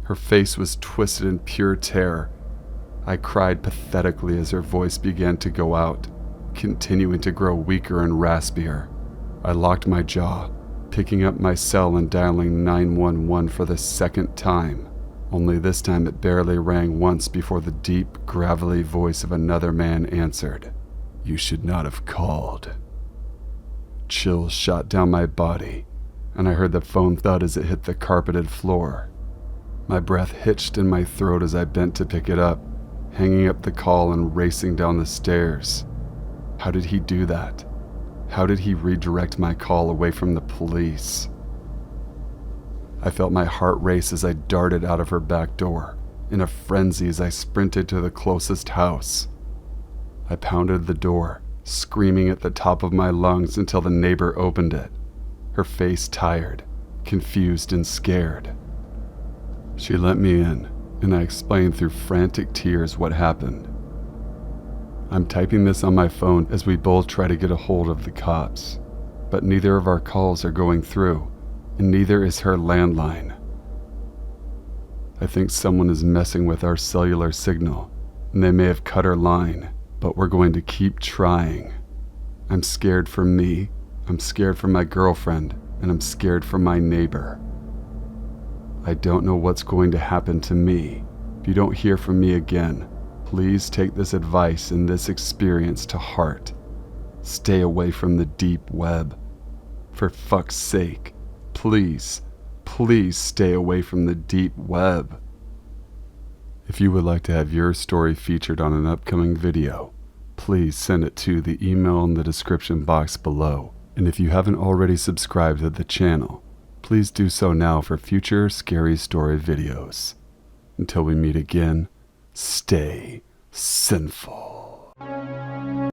Her face was twisted in pure terror. I cried pathetically as her voice began to go out, continuing to grow weaker and raspier. I locked my jaw, picking up my cell and dialing 911 for the second time. Only this time it barely rang once before the deep, gravelly voice of another man answered. You should not have called. Chills shot down my body, and I heard the phone thud as it hit the carpeted floor. My breath hitched in my throat as I bent to pick it up, hanging up the call and racing down the stairs. How did he do that? How did he redirect my call away from the police? I felt my heart race as I darted out of her back door, in a frenzy as I sprinted to the closest house. I pounded the door, screaming at the top of my lungs until the neighbor opened it, her face tired, confused and scared. She let me in, and I explained through frantic tears what happened. I'm typing this on my phone as we both try to get a hold of the cops, but neither of our calls are going through, and neither is her landline. I think someone is messing with our cellular signal, and they may have cut her line, but we're going to keep trying. I'm scared for me, I'm scared for my girlfriend, and I'm scared for my neighbor. I don't know what's going to happen to me. If you don't hear from me again, please take this advice and this experience to heart. Stay away from the deep web. For fuck's sake, please, please stay away from the deep web. If you would like to have your story featured on an upcoming video, please send it to the email in the description box below. And if you haven't already subscribed to the channel, please do so now for future scary story videos. Until we meet again, stay sinful.